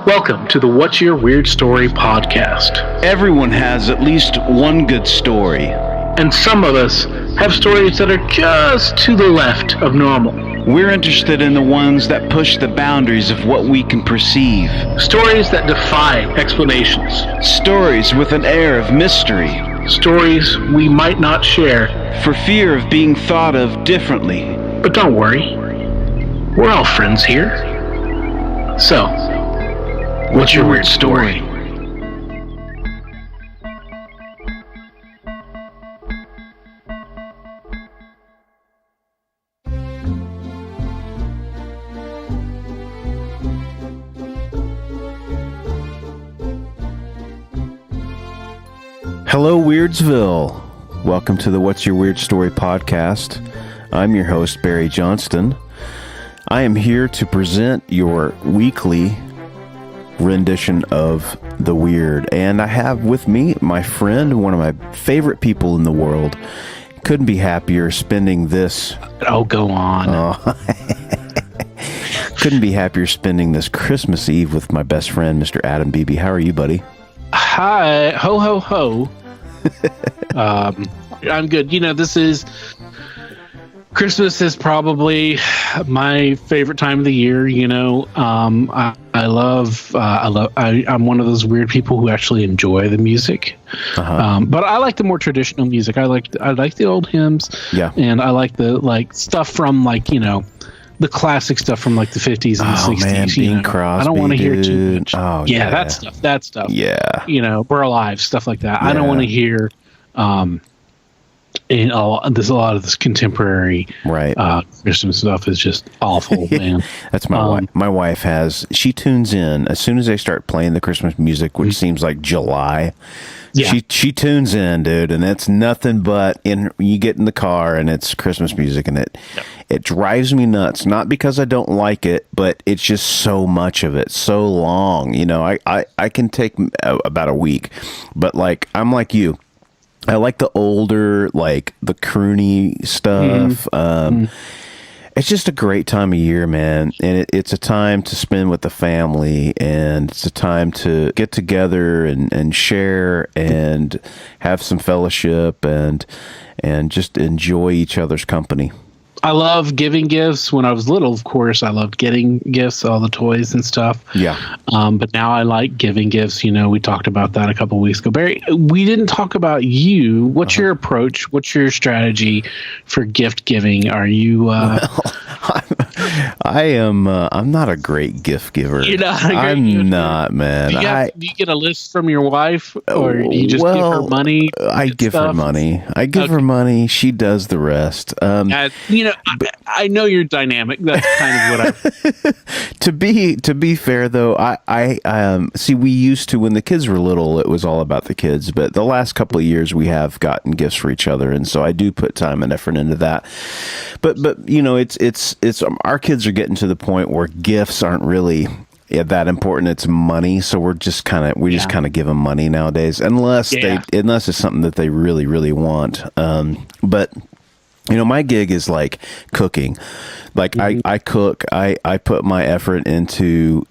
Welcome to the What's Your Weird Story podcast. Everyone has at least one good story. And some of us have stories that are just to the left of normal. We're interested in the ones that push the boundaries of what we can perceive. Stories that defy explanations. Stories with an air of mystery. Stories we might not share for fear of being thought of differently. But don't worry, we're all friends here. So, what's your weird story? Hello, Weirdsville. Welcome to the What's Your Weird Story podcast. I'm your host, Barry Johnston. I am here to present your weekly rendition of the weird. And I have with me my friend, one of my favorite people in the world. Couldn't be happier spending this... Oh, go on. Couldn't be happier spending this Christmas Eve with my best friend, Mr. Adam Beebe. How are you, buddy? Hi. Ho, ho, ho. I'm good. You know, Christmas is probably my favorite time of the year. You know, I'm one of those weird people who actually enjoy the music. But I like the more traditional music. I like the old hymns. Yeah. And I like the stuff from the classic stuff from the 50s and the 60s. Man, Bing Crosby, I don't want to hear too much. Oh, yeah, that stuff. Yeah. We're Alive, stuff like that. Yeah. I don't want to hear there's a lot of this contemporary Christmas stuff is just awful, man. That's my wife. My wife she tunes in as soon as they start playing the Christmas music, which seems like July. Yeah. She tunes in, dude, and it's nothing but you get in the car and it's Christmas music, and it drives me nuts. Not because I don't like it, but it's just so much of it, so long. You know, I can take about a week, but I'm like you. I like the older, the croony stuff. It's just a great time of year, man. And it's a time to spend with the family, and it's a time to get together and share and have some fellowship and just enjoy each other's company. I love giving gifts. When I was little, of course, I loved getting gifts, all the toys and stuff. Yeah. But now I like giving gifts. You know, we talked about that a couple of weeks ago. Barry, we didn't talk about you. What's your approach? What's your strategy for gift giving? Are you... I'm not a great gift giver. You're not I'm not, man. Do you get a list from your wife, or do you just give her money? I give her money. Her money. She does the rest. I know you're dynamic. That's kind of what I... To be fair, though, I see, we used to, when the kids were little, it was all about the kids. But the last couple of years, we have gotten gifts for each other, and so I do put time and effort into that. But it's our kids are getting to the point where gifts aren't really that important. It's money, so we're just kind of give them money nowadays, unless it's something that they really, really want. But my gig is cooking. I cook. I put my effort into,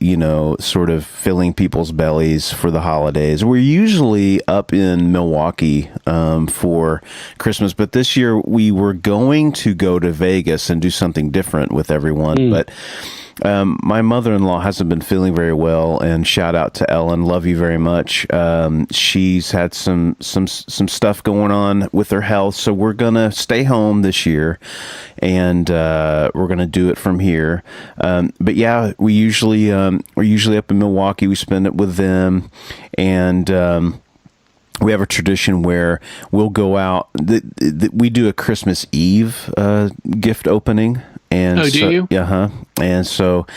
sort of filling people's bellies for the holidays. We're usually up in Milwaukee for Christmas, but this year we were going to go to Vegas and do something different with everyone. But my mother-in-law hasn't been feeling very well, and shout out to Ellen. Love you very much. She's had some stuff going on with her health, so we're gonna stay home this year, and we're gonna do it from here. But yeah, we're usually up in Milwaukee. We spend it with them, and we have a tradition where we'll go out. We do a Christmas Eve gift opening. And do you? Yeah, And so,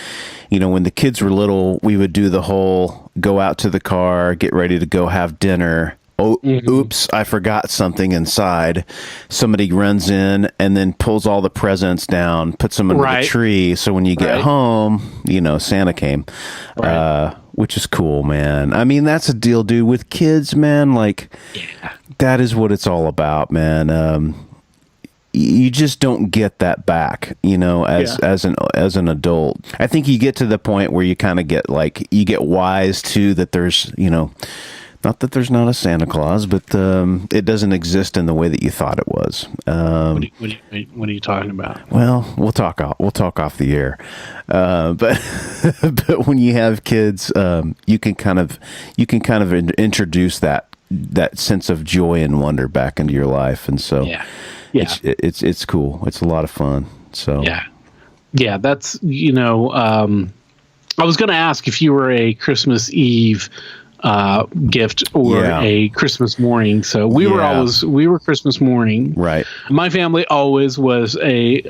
when the kids were little, we would do the whole go out to the car, get ready to go have dinner. Oh, oops, I forgot something inside. Somebody runs in and then pulls all the presents down, puts them under the tree. So when you get home, Santa came, which is cool, man. I mean, that's a deal, dude. With kids, man, that is what it's all about, man. you just don't get that back, as an adult. I think you get to the point where you kind of get you get wise to that there's, not that there's not a Santa Claus, but it doesn't exist in the way that you thought it was. What are you talking about? Well, we'll talk off the air. But but when you have kids, you can kind of introduce that sense of joy and wonder back into your life, and so it's cool. It's a lot of fun. So yeah, that's I was going to ask if you were a Christmas Eve gift or a Christmas morning. So we were Christmas morning. Right. My family always was a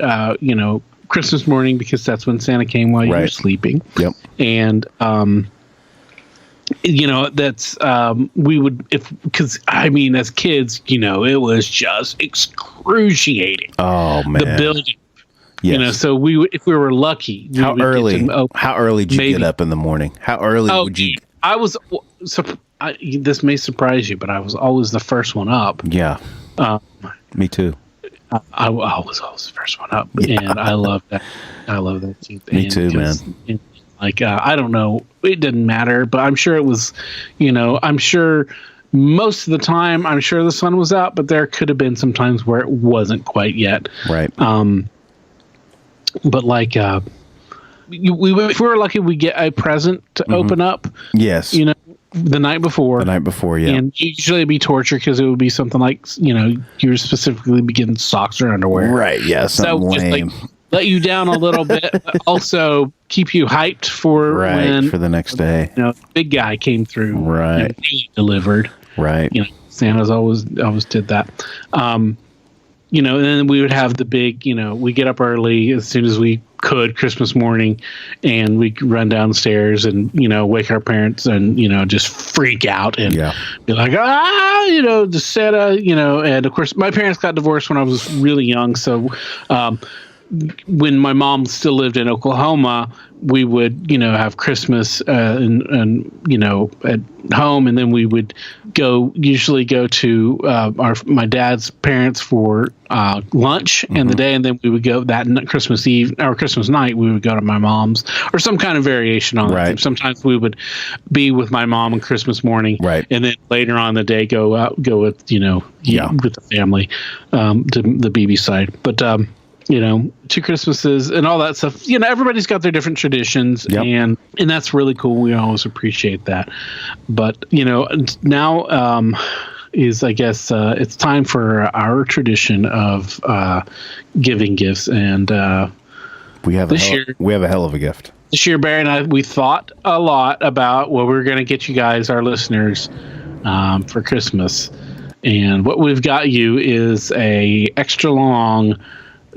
Christmas morning because that's when Santa came while you were sleeping. Yep. And that's we would because as kids, it was just excruciating. Oh man, the building. Yes. So if we were lucky. How early did you get up in the morning? How early would you? I was. This may surprise you, but I was always the first one up. Yeah. Me too. I was always the first one up, and I love that. I love that too. Me too, man. I don't know. It didn't matter, but I'm sure it was. I'm sure most of the time, I'm sure the sun was out, but there could have been some times where it wasn't quite yet. Right. But if we were lucky, we get a present to open up. Yes. The night before. The night before, yeah. And usually it'd be torture because it would be something like, you were specifically be getting socks or underwear. Right. Yeah. Something lame. Just let you down a little bit, but also keep you hyped for for the next day. Big guy came through. Right. And he delivered. Right. Santa's always did that. And then we would have the big, we get up early as soon as we could Christmas morning, and we run downstairs and, wake our parents and, just freak out and be like, the Santa, and of course my parents got divorced when I was really young. So, when my mom still lived in Oklahoma, we would, have Christmas and at home, and then we would usually go to my dad's parents for lunch in the day, and then we would go that Christmas Eve or Christmas night. We would go to my mom's or some kind of variation on it. Sometimes we would be with my mom on Christmas morning, and then later on in the day go with with the family to the BB side, but. 2 Christmases and all that stuff. Everybody's got their different traditions, and that's really cool. We always appreciate that. But now is I guess it's time for our tradition of giving gifts, and we have a hell of a gift this year. Barry and I, we thought a lot about what we're going to get you guys, our listeners, for Christmas, and what we've got you is a extra long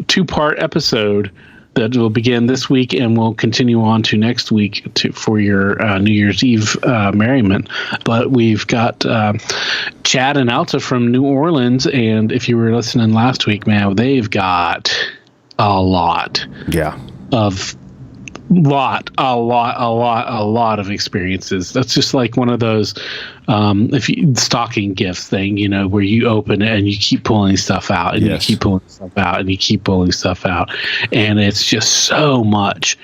2-part episode that will begin this week and will continue on to next week for your New Year's Eve merriment. But we've got Chad and Alta from New Orleans, and if you were listening last week, man, they've got a lot of a lot of experiences. That's just like one of those stocking gifts thing, where you open it and you keep pulling stuff out, and you keep pulling stuff out, and you keep pulling stuff out, and it's just so much.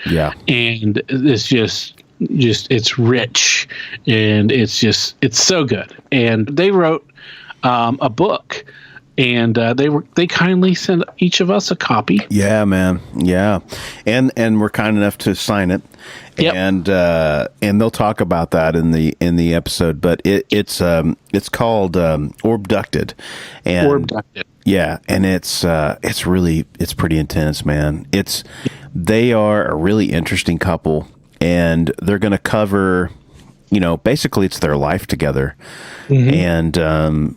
And it's just it's rich, and it's so good. And they wrote a book. And they kindly sent each of us a copy. Yeah, man. Yeah, and we're kind enough to sign it. And they'll talk about that in the episode. But it's called Orbducted. Orbducted. Yeah, and it's pretty intense, man. They are a really interesting couple, and they're going to cover, basically it's their life together, and.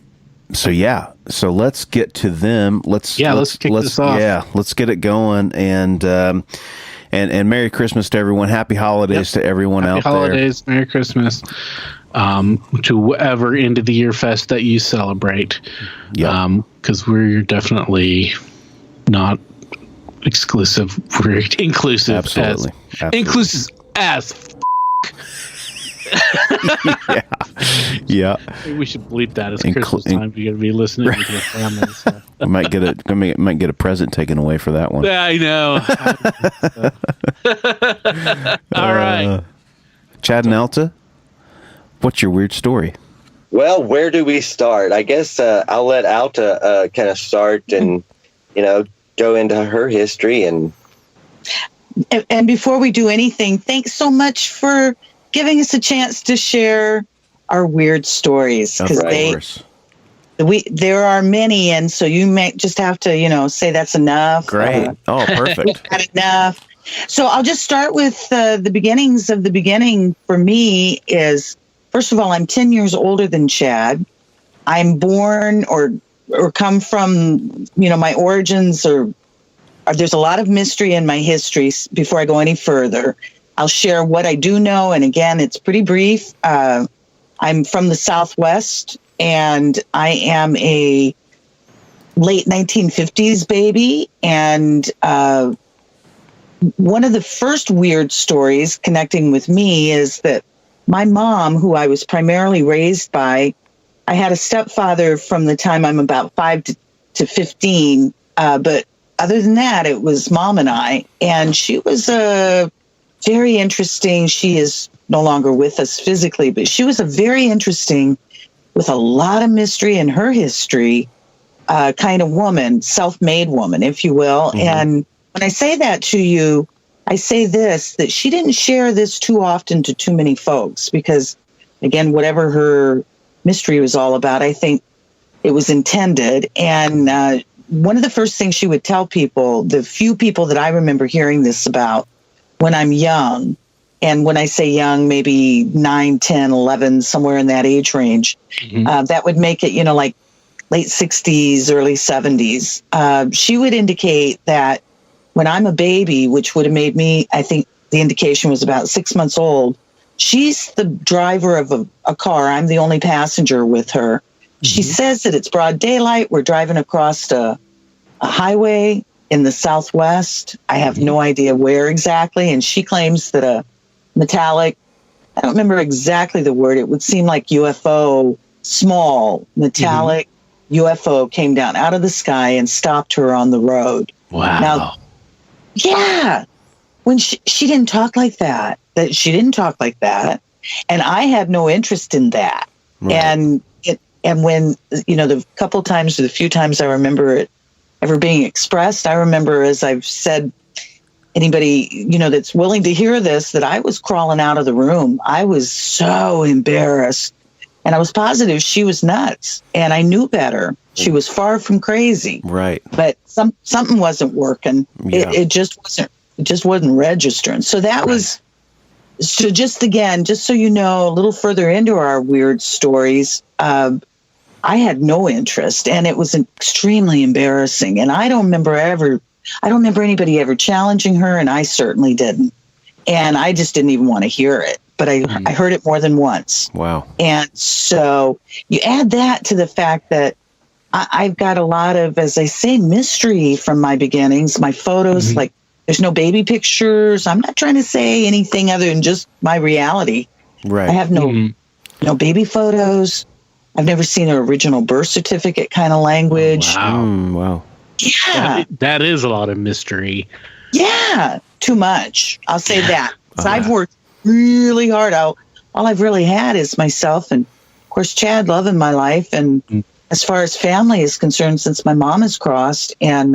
So let's get to them. Let's kick this off. Yeah, let's get it going. And Merry Christmas to everyone. Happy holidays to everyone out there. Happy holidays, Merry Christmas. To whatever end of the year fest that you celebrate. Because we're definitely not exclusive. We're inclusive. Absolutely. Inclusive as Yeah. Maybe we should bleep that. It's Christmas time. You're going to be listening with your family. So. I might get a present taken away for that one. Yeah, I know. All right. Chad and Alta, what's your weird story? Well, where do we start? I guess I'll let Alta kind of start and, go into her history. And before we do anything, thanks so much for giving us a chance to share our weird stories. Because there are many, and so you may just have to, say that's enough. Great. Perfect. That's enough. So I'll just start with the beginnings of the beginning. For me is, first of all, I'm 10 years older than Chad. I'm born or come from, my origins there's a lot of mystery in my history. Before I go any further, I'll share what I do know. And again, it's pretty brief. I'm from the Southwest, and I am a late 1950s baby. And one of the first weird stories connecting with me is that my mom, who I was primarily raised by, I had a stepfather from the time I'm about 5 to 15. But other than that, it was mom and I. And she was very interesting. She is no longer with us physically, but she was a very interesting, with a lot of mystery in her history, kind of woman, self-made woman, if you will. Mm-hmm. And when I say that to you, I say this, that she didn't share this too often to too many folks because, again, whatever her mystery was all about, I think it was intended. And one of the first things she would tell people, the few people that I remember hearing this about when I'm young, and when I say young, maybe 9, 10, 11, somewhere in that age range, that would make it, like late 60s, early 70s. She would indicate that when I'm a baby, which would have made me, I think the indication was about 6 months old, she's the driver of a car. I'm the only passenger with her. Mm-hmm. She says that it's broad daylight. We're driving across a highway in the Southwest. I have no idea where exactly. And she claims that a metallic, I don't remember exactly the word, it would seem like UFO, small metallic UFO came down out of the sky and stopped her on the road. Wow. Now, yeah, when she didn't talk like that, she didn't talk like that. And I had no interest in that. Right. And when, the couple times or the few times I remember it ever being expressed, I remember, as I've said, anybody, that's willing to hear this, that I was crawling out of the room. I was so embarrassed. And I was positive she was nuts. And I knew better. She was far from crazy. Right. But something wasn't working. Yeah. It just wasn't registering. So that was, so just so you know, a little further into our weird stories, I had no interest, and it was extremely embarrassing. And I don't remember anybody ever challenging her, and I certainly didn't. And I just didn't even want to hear it. But I heard it more than once. Wow. And so you add that to the fact that I've got a lot of, as I say, mystery from my beginnings. My photos, like, there's no baby pictures. I'm not trying to say anything other than just my reality. Right. I have no baby photos. I've never seen an original birth certificate kind of language. Oh, wow. Wow. Yeah. That is a lot of mystery. Yeah. Too much. I'll say that. So I've worked really hard. All I've really had is myself and, of course, Chad, love in my life. And as far as family is concerned, since my mom has crossed, and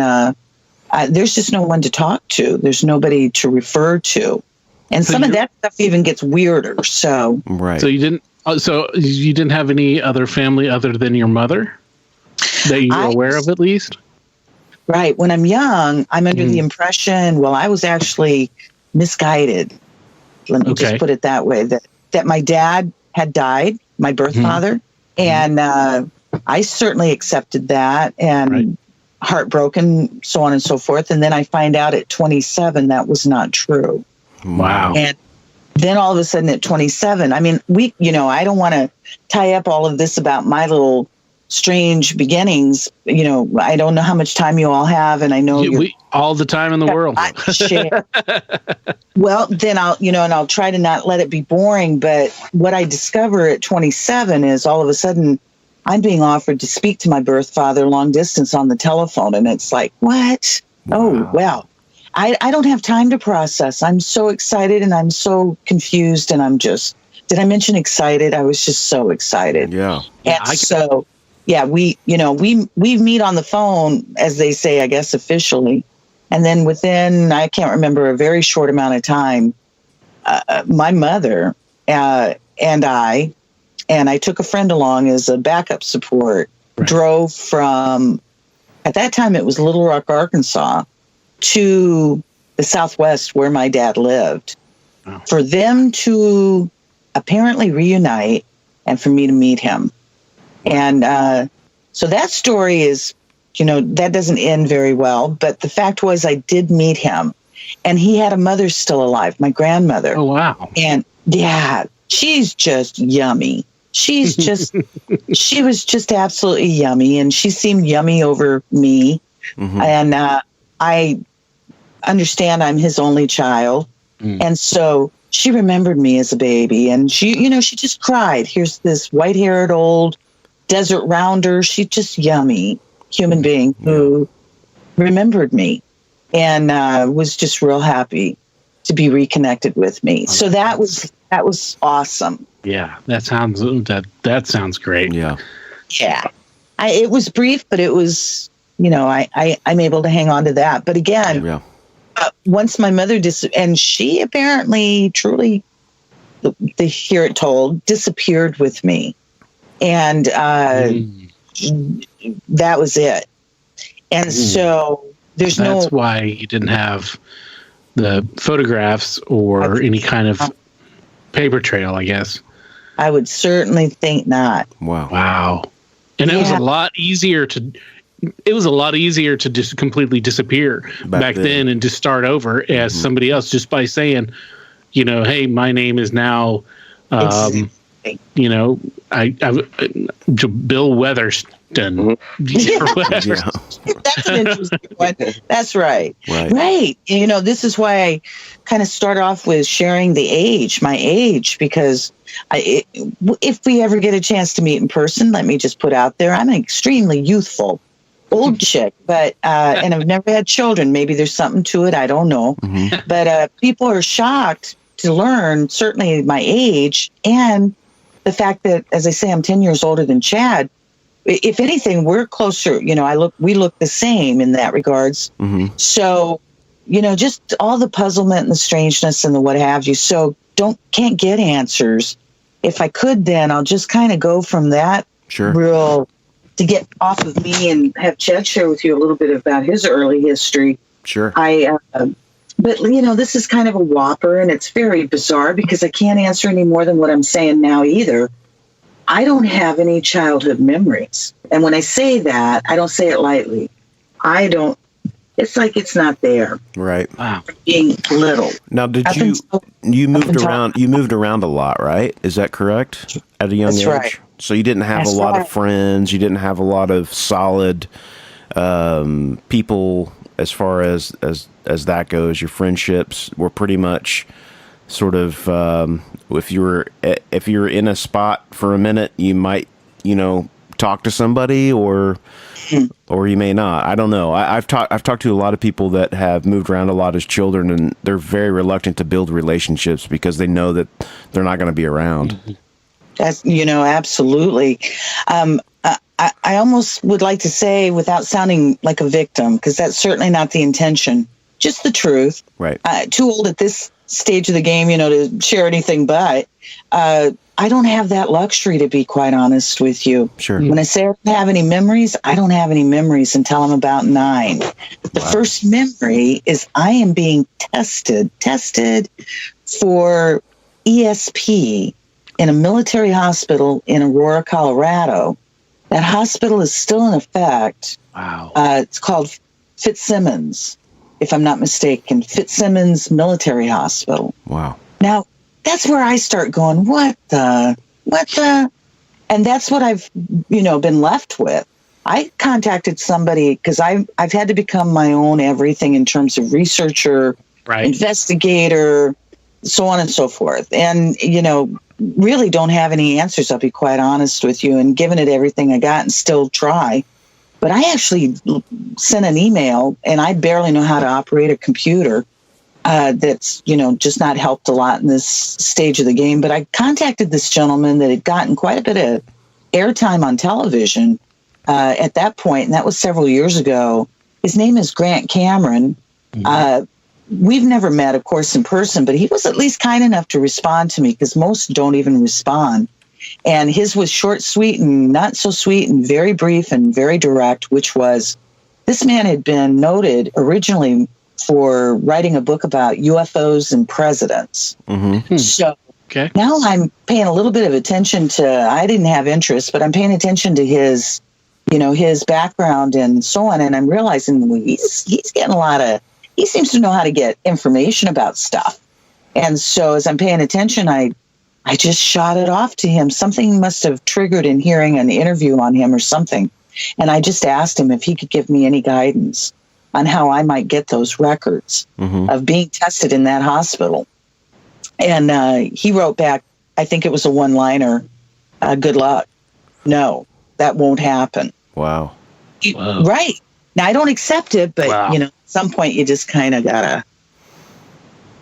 there's just no one to talk to. There's nobody to refer to. And some of that stuff even gets weirder. So, right. So you didn't have any other family other than your mother that you were aware of, at least? Right. When I'm young, I'm under the impression, I was actually misguided. Let me just put it that way, that my dad had died, my birth father. And I certainly accepted that and heartbroken, so on and so forth. And then I find out at 27, that was not true. Wow. And then all of a sudden at 27, I mean, I don't want to tie up all of this about my little strange beginnings. You know, I don't know how much time you all have, and I know We all the time in the world. Well, then I'll try to not let it be boring. But what I discover at 27 is all of a sudden I'm being offered to speak to my birth father long distance on the telephone. And it's like, what? Wow. Oh, well, I don't have time to process. I'm so excited and I'm so confused. And did I mention excited? I was just so excited. Yeah. And we meet on the phone, as they say, I guess, officially. And then within, I can't remember, a very short amount of time, my mother and I took a friend along as a backup support, drove from, at that time it was Little Rock, Arkansas, to the Southwest where my dad lived, for them to apparently reunite and for me to meet him. And so that story is, that doesn't end very well. But the fact was I did meet him, and he had a mother still alive, my grandmother. Oh, wow. And yeah, she's just yummy. She's just, she was just absolutely yummy, and she seemed yummy over me. Mm-hmm. And I understand I'm his only child. Mm. And so she remembered me as a baby, and she just cried. Here's this white-haired old desert rounder. She's just yummy human being who remembered me and was just real happy to be reconnected with me. So that was awesome. Yeah, that sounds great. Yeah. It was brief, but it was, I'm able to hang on to that. But again, once my mother and she apparently truly, to hear it told, disappeared with me. And that was it. And so that's why you didn't have the photographs or any kind of paper trail, I guess. I would certainly think not. Wow. And it was a lot easier to just completely disappear back then and just start over as somebody else, just by saying, hey, my name is now, Bill Weatherston. That's an interesting one. That's right. Right. This is why I kind of start off with sharing my age, because if we ever get a chance to meet in person, let me just put out there, I'm an extremely youthful old chick, but and I've never had children. Maybe there's something to it. I don't know. Mm-hmm. But people are shocked to learn, certainly my age, and the fact that, as I say, I'm 10 years older than Chad. If anything, we're closer. We look the same in that regards. Mm-hmm. So, just all the puzzlement and the strangeness and the what have you. So can't get answers. If I could, then I'll just kind of go from that real to get off of me and have Chad share with you a little bit about his early history. Sure. But, this is kind of a whopper, and it's very bizarre because I can't answer any more than what I'm saying now either. I don't have any childhood memories. And when I say that, I don't say it lightly. It's like it's not there. Right. Wow. Being little. Now, you moved around a lot, right? Is that correct? At a young age? Right. So you didn't have a lot of friends. You didn't have a lot of solid people as far as that goes. Your friendships were pretty much sort of if you were in a spot for a minute, you might talk to somebody, or you may not. I don't know. I've talked to a lot of people that have moved around a lot as children, and they're very reluctant to build relationships because they know that they're not going to be around. That's, absolutely. I almost would like to say, without sounding like a victim, because that's certainly not the intention, just the truth. Right. Too old at this stage of the game, to share anything, but I don't have that luxury, to be quite honest with you. Sure. When I say I don't have any memories, I don't have any memories until I'm about 9. The first memory is I am being tested for ESP in a military hospital in Aurora, Colorado. That hospital is still in effect. Wow. It's called Fitzsimmons, if I'm not mistaken. Fitzsimmons Military Hospital. Wow. Now, that's where I start going, what the? And that's what I've, been left with. I contacted somebody because I've had to become my own everything in terms of researcher, investigator, so on and so forth. And, really don't have any answers, I'll be quite honest with you, and given it everything I got and still try. But I actually sent an email, and I barely know how to operate a computer. That's, just not helped a lot in this stage of the game. But I contacted this gentleman that had gotten quite a bit of airtime on television at that point, and that was several years ago. His name is Grant Cameron. We've never met, of course, in person, but he was at least kind enough to respond to me, because most don't even respond. And his was short, sweet, and not so sweet, and very brief and very direct, which was, this man had been noted originally for writing a book about UFOs and presidents. So now I'm paying a little bit of attention to, I didn't have interest, but I'm paying attention to his, his background and so on. And I'm realizing he's getting a lot of, he seems to know how to get information about stuff. And so as I'm paying attention, I just shot it off to him. Something must have triggered in hearing an interview on him or something. And I just asked him if he could give me any guidance on how I might get those records of being tested in that hospital. And he wrote back, I think it was a one-liner, good luck. No, that won't happen. Wow. Right. Now, I don't accept it, but, at some point you just kind of got to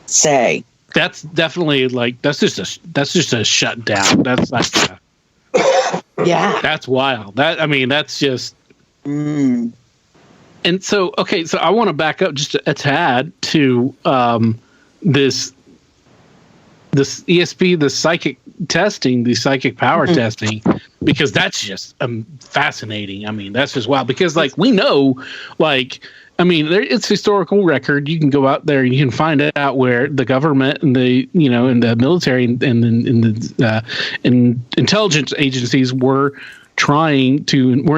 say. That's definitely that's just a shutdown. That's like, yeah, that's wild. That's just. And so, so I want to back up just a tad to this ESP, the psychic testing, the psychic power testing, because that's just fascinating. That's just wild, because we know, it's historical record. You can go out there and you can find out where the government and the, and the military and the intelligence agencies were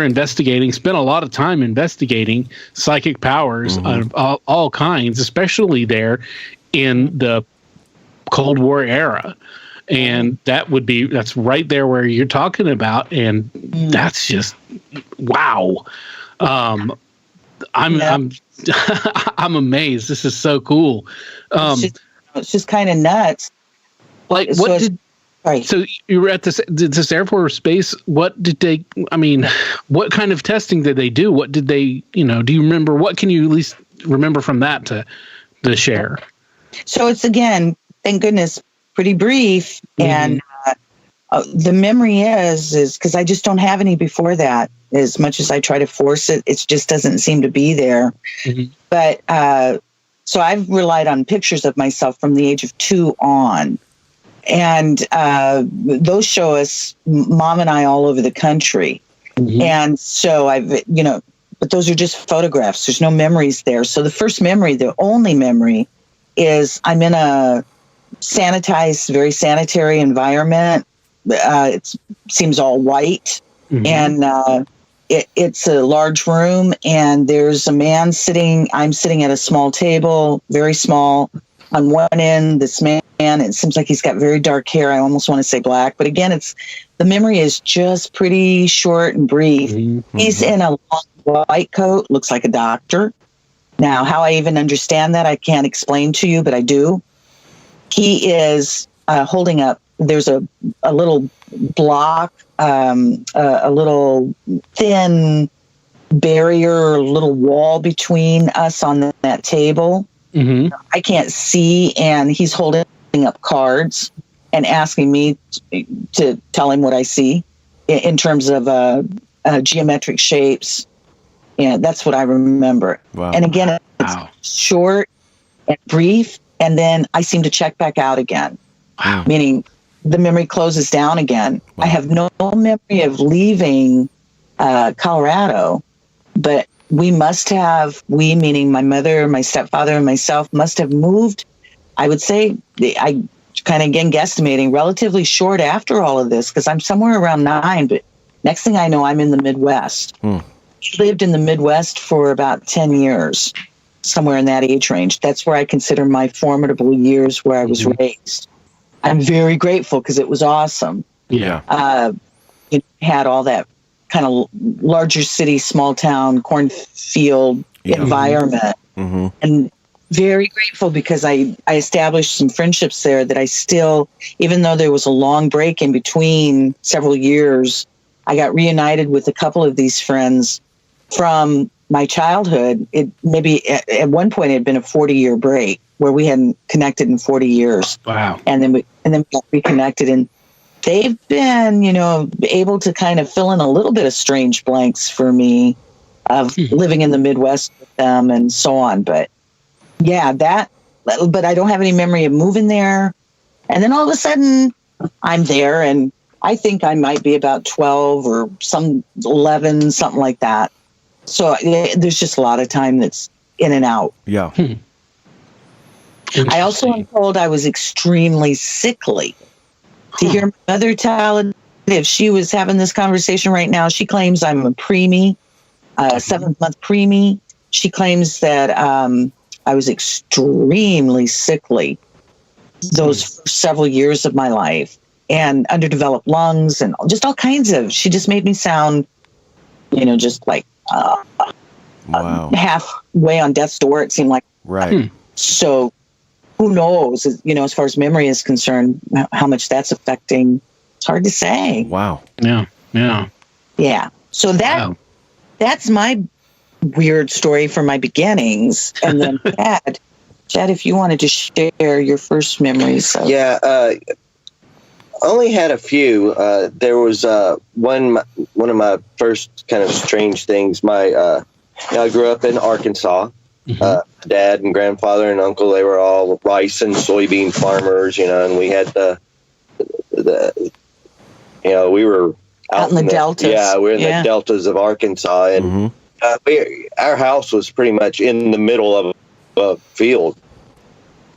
investigating, spent a lot of time investigating psychic powers of all kinds, especially there in the Cold War era. And that's right there where you're talking about. And that's just, wow. I'm amazed. This is so cool. It's just kind of nuts. So you were at this Air Force base. What did they, what kind of testing did they do? What did they, do you remember? What can you at least remember from that to share? So it's, again, thank goodness, pretty brief. And the memory is because I just don't have any before that. As much as I try to force it, it just doesn't seem to be there. But so I've relied on pictures of myself from the age of 2 on. And those show us, Mom and I, all over the country. And so but those are just photographs. There's no memories there. So the first memory, the only memory, is I'm in a sanitized, very sanitary environment. It seems all white. And it's a large room, and there's a man sitting. I'm sitting at a small table, very small. On one end, this man, it seems like he's got very dark hair. I almost want to say black, but again, the memory is just pretty short and brief. He's in a long white coat, looks like a doctor. Now, how I even understand that, I can't explain to you, but I do. He is holding up, there's a little block, a little thin barrier, a little wall between us on that table. I can't see, and he's holding up cards and asking me to tell him what I see in terms of geometric shapes. Yeah, that's what I remember. Wow. And again, it's short and brief, and then I seem to check back out again. Wow. Meaning the memory closes down again. Wow. I have no memory of leaving Colorado, but we meaning my mother, my stepfather, and myself, must have moved, I would say, I kind of, again, guesstimating, relatively short after all of this, because I'm somewhere around 9, but next thing I know, I'm in the Midwest. Lived in the Midwest for about 10 years, somewhere in that age range. That's where I consider my formidable years where I was raised. I'm very grateful because it was awesome. Yeah. had all that kind of larger city, small town, cornfield environment. Mm-hmm. And very grateful because I established some friendships there that I still, even though there was a long break in between several years, I got reunited with a couple of these friends from my childhood. It maybe at one point it had been a 40-year break where we hadn't connected in 40 years. Wow. And then we got reconnected, and they've been, able to kind of fill in a little bit of strange blanks for me of living in the Midwest with them and so on. But yeah, but I don't have any memory of moving there. And then all of a sudden I'm there, and I think I might be about 12 or 11, something like that. So there's just a lot of time that's in and out. Yeah. I also am told I was extremely sickly. To hear my mother tell it, if she was having this conversation right now, she claims I'm a preemie, 7th-month preemie. She claims that I was extremely sickly those first several years of my life, and underdeveloped lungs and just all kinds of. She just made me sound, just like Wow. halfway on death's door. It seemed like. Right. So who knows, as far as memory is concerned, how much that's affecting. It's hard to say. Wow. Yeah. Yeah. So that's my weird story from my beginnings. And then Chad, if you wanted to share your first memories. Yeah. Only had a few. There was one of my first kind of strange things. I grew up in Arkansas. Dad and grandfather and uncle, they were all rice and soybean farmers, and we had we were out in the deltas. Yeah, we were in the deltas of Arkansas, and our house was pretty much in the middle of a field,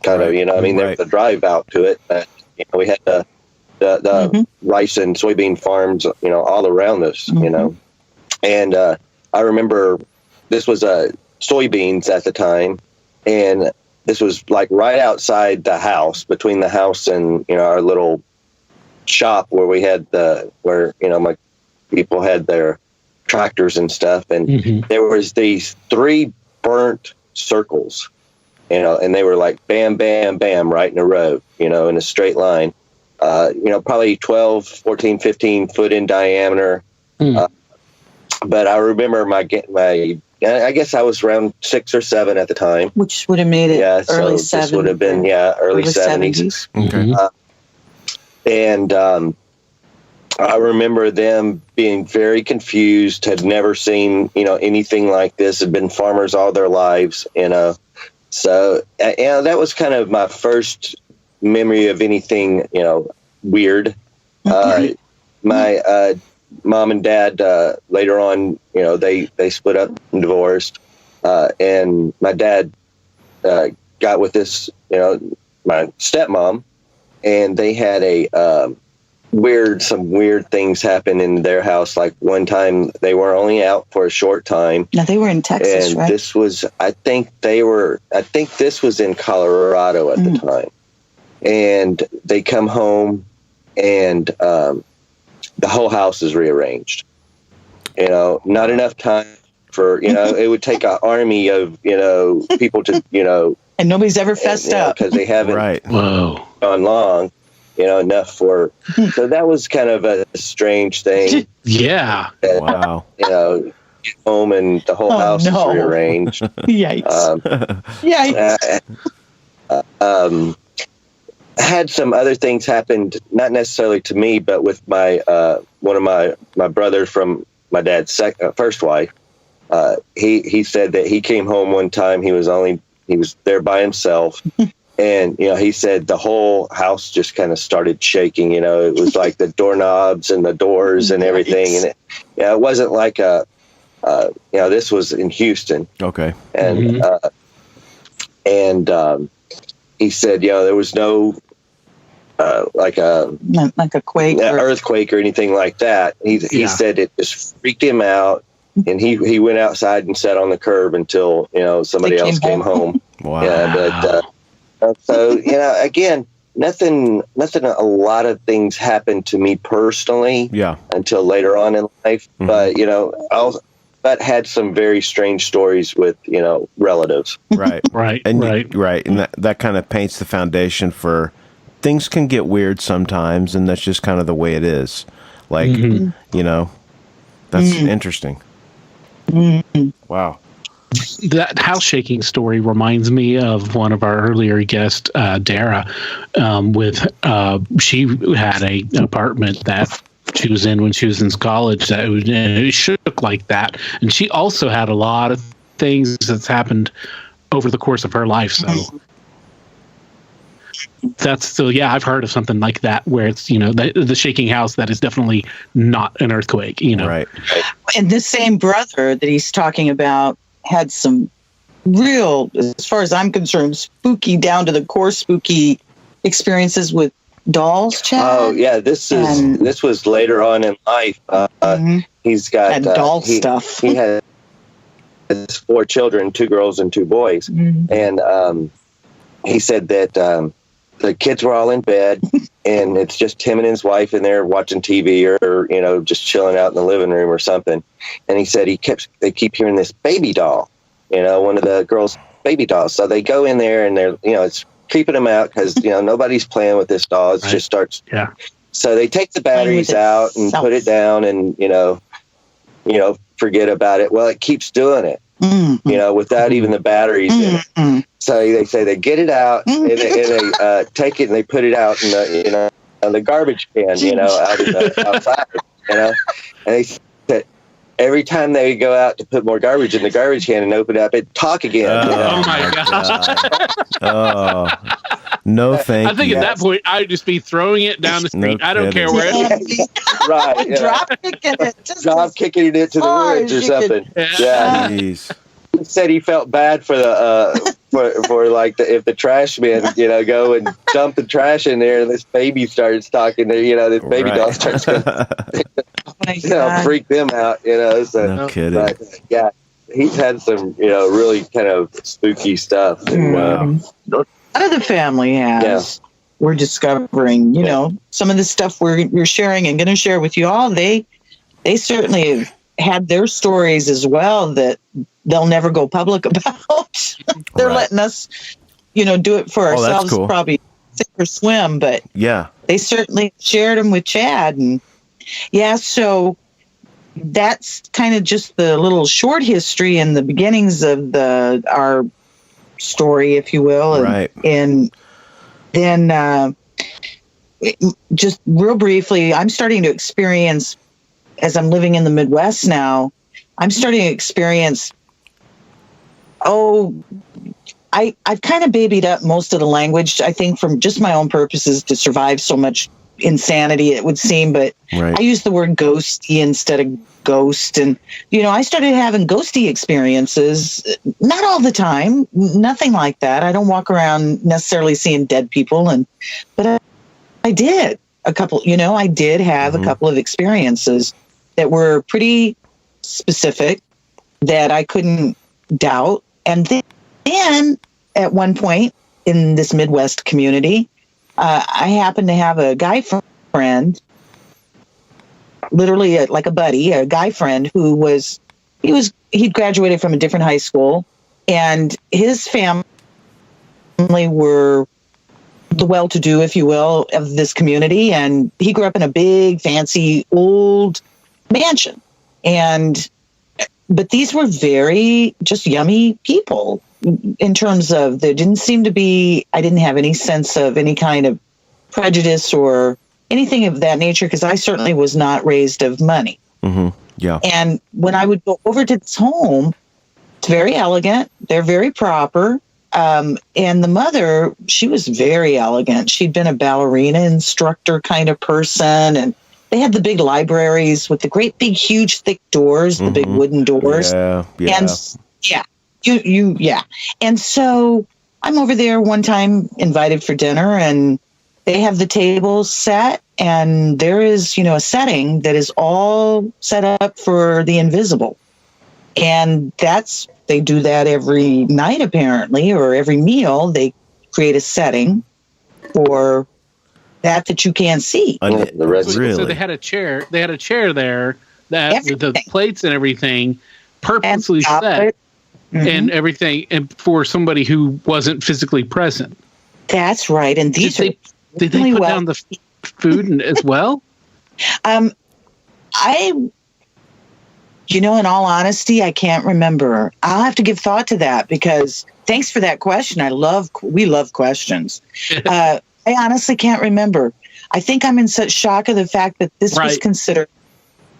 kind of. There was a drive out to it, but we had the rice and soybean farms, all around us, and I remember this was soybeans at the time, and this was like right outside the house, between the house and our little shop where we had my people had their tractors and stuff, and there was these 3 burnt circles, and they were like bam, bam, bam, right in a row, in a straight line, probably 12, 14, 15 foot in diameter. But I remember I guess I was around 6 or 7 at the time, which would have made it early 70s. This would have been early 70s. Okay. And I remember them being very confused, had never seen anything like this, had been farmers all their lives, So that was kind of my first memory of anything weird. My mom and dad later on, they split up and divorced, and my dad got with this, my stepmom, and they had some weird things happen in their house. Like one time they were only out for a short time. Now they were in Texas, and right? This was, I think this was in Colorado at the time, and they come home and the whole house is rearranged. Not enough time for, it would take an army of, people to, and nobody's ever fessed up because they haven't Whoa. gone long, enough for, so that was kind of a strange thing. Yeah. Wow. Get home and the whole house is rearranged. Yikes. Yikes. Had some other things happened, not necessarily to me, but with my one of my brothers from my dad's first wife. He said that he came home one time. He was there by himself, and he said the whole house just kind of started shaking. It was like the doorknobs and the doors and everything, and it wasn't like this was in Houston. Okay, and he said, there was no like a quake, earthquake or anything like that. He said it just freaked him out, and he went outside and sat on the curb until somebody else came home. Wow. Yeah, but so again, nothing. A lot of things happened to me personally. Yeah. Until later on in life, but but had some very strange stories with relatives. Right. Right. And right. and that kind of paints the foundation for things can get weird sometimes, and that's just kind of the way it is. Like that's interesting. Wow. That house shaking story reminds me of one of our earlier guests, Dara. She had a apartment that she was in when she was in college that it shook like that, and she also had a lot of things that's happened over the course of her life. So that's still, I've heard of something like that where it's the shaking house that is definitely not an earthquake. Right. And this same brother that he's talking about had some real, as far as I'm concerned, spooky, down to the core spooky experiences with dolls, Chad. Oh yeah, this was later on in life. He's got doll stuff. He has 4 children, 2 girls and 2 boys, and he said that the kids were all in bed, and it's just him and his wife in there watching TV or just chilling out in the living room or something. And he said they keep hearing this baby doll, one of the girls' baby dolls. So they go in there and they're it's creeping them out because nobody's playing with this doll. It just starts. Yeah. So they take the batteries out and put it down and forget about it. Well, it keeps doing it. Without even the batteries in it. So they say they get it out and they take it and they put it out in the garbage can, out in the outside, and they said every time they go out to put more garbage in the garbage can and open it up, it'd talk again. Oh my gosh! Oh, no, thank you. I think at that point I'd just be throwing it down the street. I don't care where it is. Right. Drop kicking it to the woods or something. Yeah. Jeez. He said he felt bad for the for like if the trash men go and dump the trash in there and this baby starts talking this baby doll starts freak them out so No kidding. But, yeah, he's had some really kind of spooky stuff and, a lot of the family has. We're discovering some of the stuff we're sharing and going to share with you all. They certainly have had their stories as well that they'll never go public about. They're letting us, do it for ourselves. That's cool. Probably sink or swim, but they certainly shared them with Chad. And so that's kind of just the little short history and the beginnings of our story, if you will. And then just real briefly, I'm starting to experience, as I'm living in the Midwest now, I'm starting to experience, I've kind of babied up most of the language, I think, from just my own purposes to survive so much insanity, it would seem. But I use the word ghosty instead of ghost. And, I started having ghosty experiences, not all the time, nothing like that. I don't walk around necessarily seeing dead people. But I did a couple, I did have a couple of experiences that were pretty specific that I couldn't doubt. And then at one point in this Midwest community, I happened to have a guy friend, literally like a buddy, a guy friend he'd graduated from a different high school, and his family were the well-to-do, if you will, of this community. And he grew up in a big, fancy, old mansion. But these were very just yummy people in terms of there didn't seem to be, I didn't have any sense of any kind of prejudice or anything of that nature, because I certainly was not raised of money. Yeah. And when I would go over to this home, it's very elegant. They're very proper. And the mother, she was very elegant. She'd been a ballerina instructor kind of person. And they had the big libraries with the great big, huge, thick doors, the big wooden doors. Yeah. And And so I'm over there one time, invited for dinner, and they have the table set, and there is, a setting that is all set up for the invisible. And they do that every night, apparently, or every meal. They create a setting. for that you can't see. The rest, Really? So they had a chair. They had a chair there that with the Everything. plates and everything purposely And set chocolate. and everything, and for somebody who wasn't physically present. That's right. And these Did they really put well- down the food as well? In all honesty, I can't remember. I'll have to give thought to that because thanks for that question. We love questions. I honestly can't remember. I think I'm in such shock of the fact that this was Right. considered.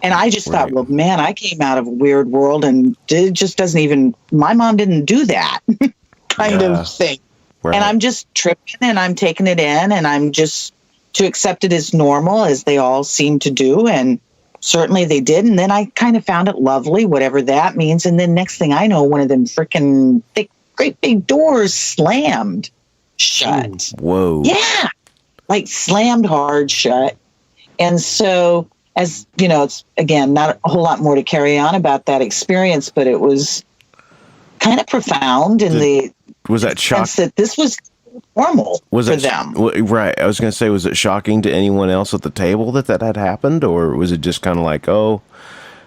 And I just thought, Right. well, man, I came out of a weird world and it just doesn't even, my mom didn't do that kind Yeah. of thing. Right. And I'm just tripping and I'm taking it in and I'm just to accept it as normal as they all seem to do. And certainly they did. And then I kind of found it lovely, whatever that means. And then next thing I know, one of them freaking thick, great big doors slammed shut. Whoa. Yeah. Like slammed hard shut. And so, as you know, it's again, not a whole lot more to carry on about that experience, but it was kind of profound in the Was that shock? sense that this was normal Was for it them. right? I was going to say, was it shocking to anyone else at the table that had happened, or was it just kind of like, oh,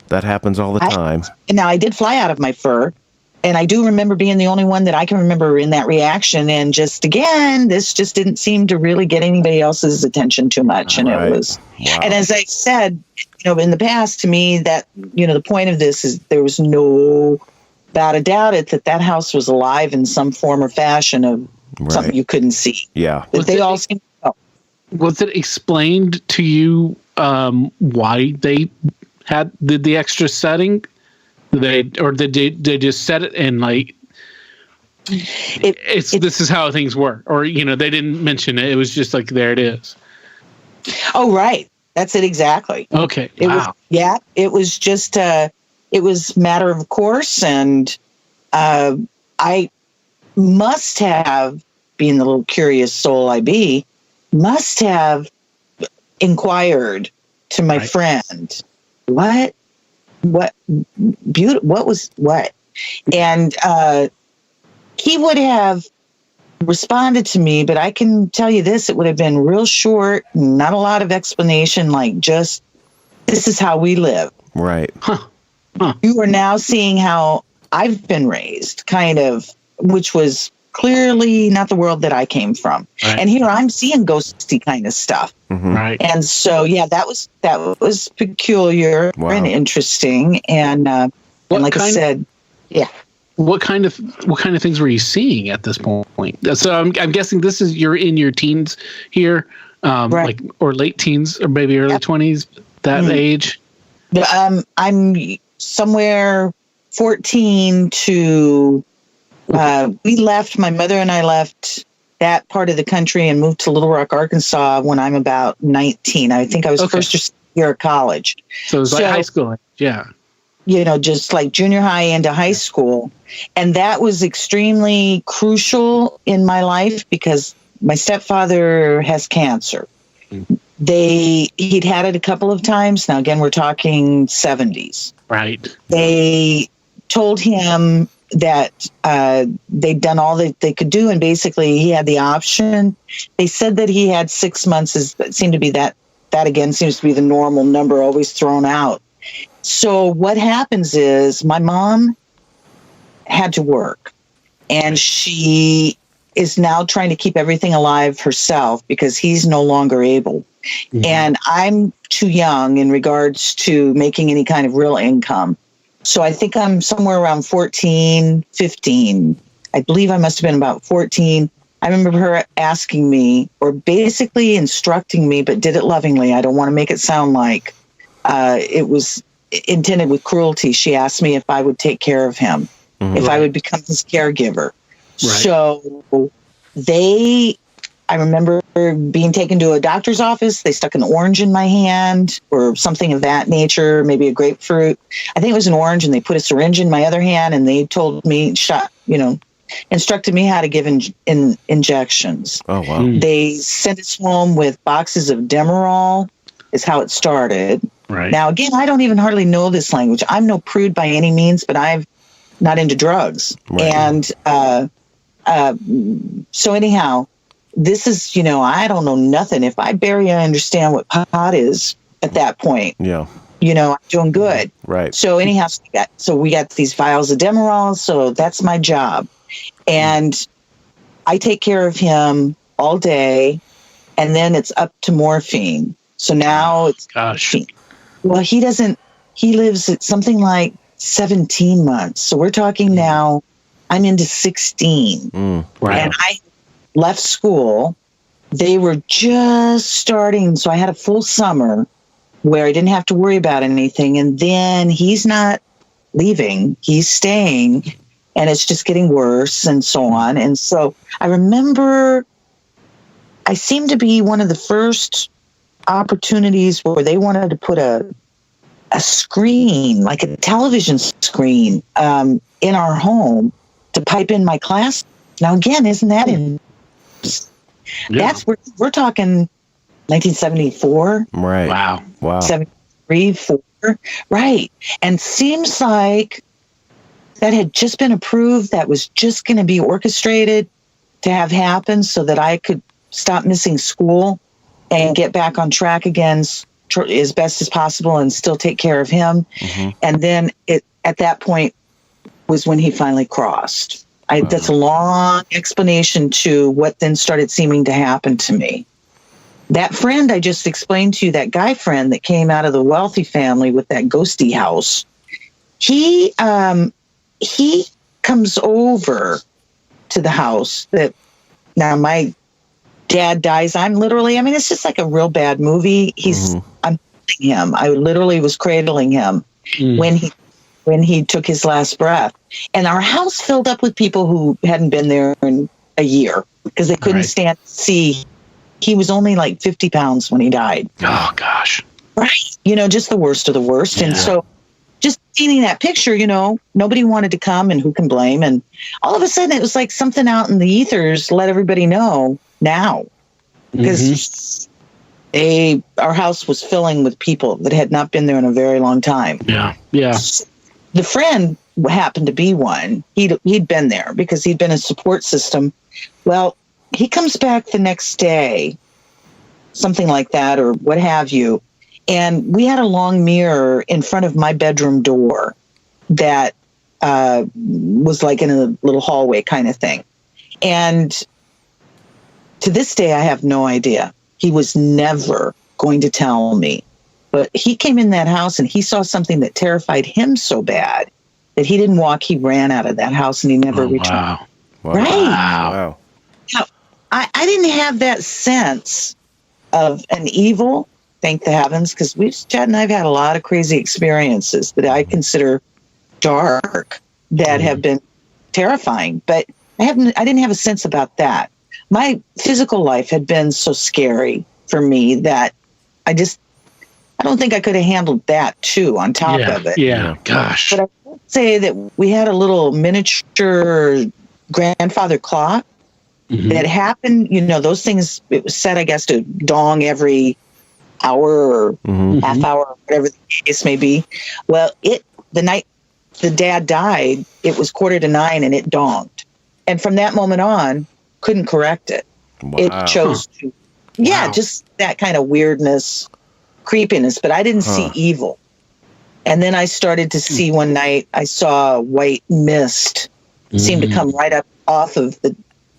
that happens all the time? Now, I did fly out of my fur, and I do remember being the only one that I can remember in that reaction. And just again, this just didn't seem to really get anybody else's attention too much. And Right. it was, Wow. and as I said, in the past, to me, that, the point of this is there was no doubt about it that house was alive in some form or fashion of something Right. you couldn't see. Yeah. That Was they it- all seemed to know. Was it explained to you why they did the extra setting? Did they just set it and like this is how things work, or they didn't mention it? It was just like there it is. Oh, right. That's it exactly. Okay, It wow. was, yeah, it was just, it was matter of course. And I must have, being the little curious soul I be, must have inquired to my Right. friend, what was what? And he would have responded to me, but I can tell you this, it would have been real short, not a lot of explanation, like just, this is how we live. Right. You are now seeing how I've been raised, kind of, which was clearly not the world that I came from. Right. And here I'm seeing ghosty kind of stuff. Mhm. Right. And so, yeah, that was peculiar Wow. and interesting. And like I said, yeah. What kind of things were you seeing at this point? So I'm guessing you're in your teens here, Right. like or late teens or maybe early 20s, that age. I'm somewhere 14 to, we left, my mother and I left that part of the country and moved to Little Rock, Arkansas when I'm about 19. I think I was Okay. first or second year of college. So it was like high school age. Yeah. Just like junior high into high school. And that was extremely crucial in my life because my stepfather has cancer. He'd had it a couple of times. Now, again, we're talking 70s. Right. They told him that they'd done all that they could do, and basically he had the option. They said that he had 6 months. It seemed to be that again seems to be the normal number always thrown out. So what happens is my mom had to work, and she is now trying to keep everything alive herself because he's no longer able. Mhm. And I'm too young in regards to making any kind of real income. So I think I'm somewhere around 14, 15. I believe I must have been about 14. I remember her asking me, or basically instructing me, but did it lovingly. I don't want to make it sound like it was intended with cruelty. She asked me if I would take care of him, if I would become his caregiver. Right. So I remember being taken to a doctor's office. They stuck an orange in my hand or something of that nature, maybe a grapefruit. I think it was an orange, and they put a syringe in my other hand, and they told me, instructed me how to give injections. Oh, wow. Mm. They sent us home with boxes of Demerol, is how it started. Right. Now, again, I don't even hardly know this language. I'm no prude by any means, but I'm not into drugs. Right. And so anyhow, this is, I don't know nothing. If I barely understand what pot is at that point, Yeah. I'm doing good. Right. So anyhow, we got these vials of Demerol. So that's my job. And I take care of him all day. And then it's up to morphine. So now it's, gosh. Well, he lives at something like 17 months. So we're talking now, I'm into 16. Right. And I left school. They were just starting. So I had a full summer where I didn't have to worry about anything. And then he's not leaving, he's staying, and it's just getting worse and so on. And so I remember I seemed to be one of the first opportunities where they wanted to put a screen, like a television screen, in our home to pipe in my class. Now, again, isn't that that's where we're talking 1974. Right. Wow. 73, 4. Right. And seems like that had just been approved. That was just going to be orchestrated to have happen so that I could stop missing school and get back on track again as best as possible and still take care of him. And then at that point was when he finally crossed. That's a long explanation to what then started seeming to happen to me. That friend I just explained to you, that guy friend that came out of the wealthy family with that ghosty house, he comes over to the house that now my dad dies. It's just like a real bad movie. I'm holding him. I literally was cradling him when he took his last breath. And our house filled up with people who hadn't been there in a year because they couldn't stand to see. He was only like 50 pounds when he died. Oh, gosh. Right. Just the worst of the worst. Yeah. And so just seeing that picture, nobody wanted to come, and who can blame? And all of a sudden it was like something out in the ethers let everybody know now. Because our house was filling with people that had not been there in a very long time. Yeah. Yeah. The friend happened to be one. He'd been there because he'd been a support system. Well, he comes back the next day, something like that, or what have you. And we had a long mirror in front of my bedroom door that was like in a little hallway kind of thing. And to this day, I have no idea. He was never going to tell me. But he came in that house and he saw something that terrified him so bad that he didn't walk. He ran out of that house and he never returned. Wow. Right. Wow. Now, I didn't have that sense of an evil, thank the heavens, because Chad and I have had a lot of crazy experiences that I consider dark that have been terrifying. But I didn't have a sense about that. My physical life had been so scary for me that I don't think I could have handled that too on top of it. Yeah, gosh. But I would say that we had a little miniature grandfather clock that happened. Those things, it was set, I guess, to dong every hour or half hour, whatever the case may be. Well, the night the dad died, it was 8:45 and it donged. And from that moment on, couldn't correct it. Wow. It chose to. Yeah, just that kind of weirdness, creepiness, but I didn't see evil. And then I started to see one night, I saw a white mist seem to come right up off of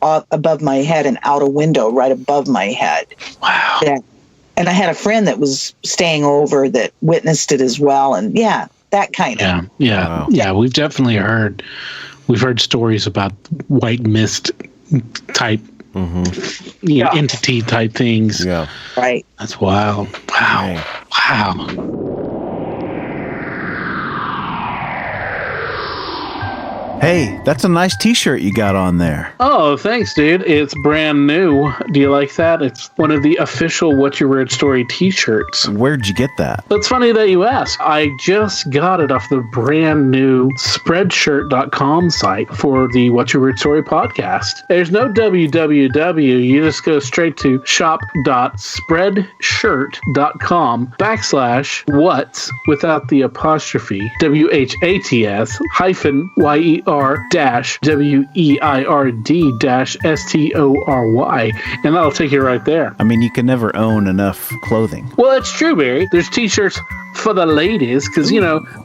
above my head and out a window right above my head. Wow. And I had a friend that was staying over that witnessed it as well. And that kind of. Yeah. Wow. Yeah. We've definitely heard stories about white mist type, entity type things. Yeah. Right. That's wild. Wow. Wow. Hey, that's a nice t-shirt you got on there. Oh, thanks, dude. It's brand new. Do you like that? It's one of the official What's Your Weird Story t-shirts. Where'd you get that? It's funny that you ask. I just got it off the brand new Spreadshirt.com site for the What's Your Weird Story podcast. There's no www. You just go straight to shop.spreadshirt.com/what's without the apostrophe WHATS -YEOR WEIRD-STORY, and that'll take you right there. I mean, you can never own enough clothing. Well, it's true, Barry. There's t-shirts for the ladies because,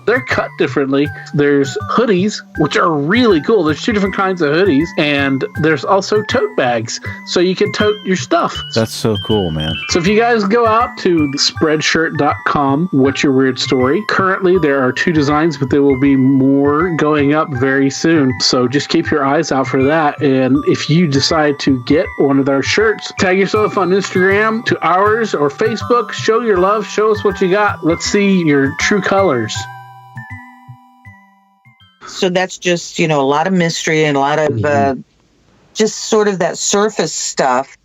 they're cut differently. There's hoodies, which are really cool. There's 2 different kinds of hoodies, and there's also tote bags, so you can tote your stuff. That's so cool, man. So if you guys go out to spreadshirt.com, What's Your Weird Story? Currently, there are 2 designs, but there will be more going up very soon. So just keep your eyes out for that. And if you decide to get one of our shirts, tag yourself on Instagram to ours or Facebook. Show your love. Show us what you got. Let's see your true colors. So that's just, a lot of mystery and a lot of just sort of that surface stuff.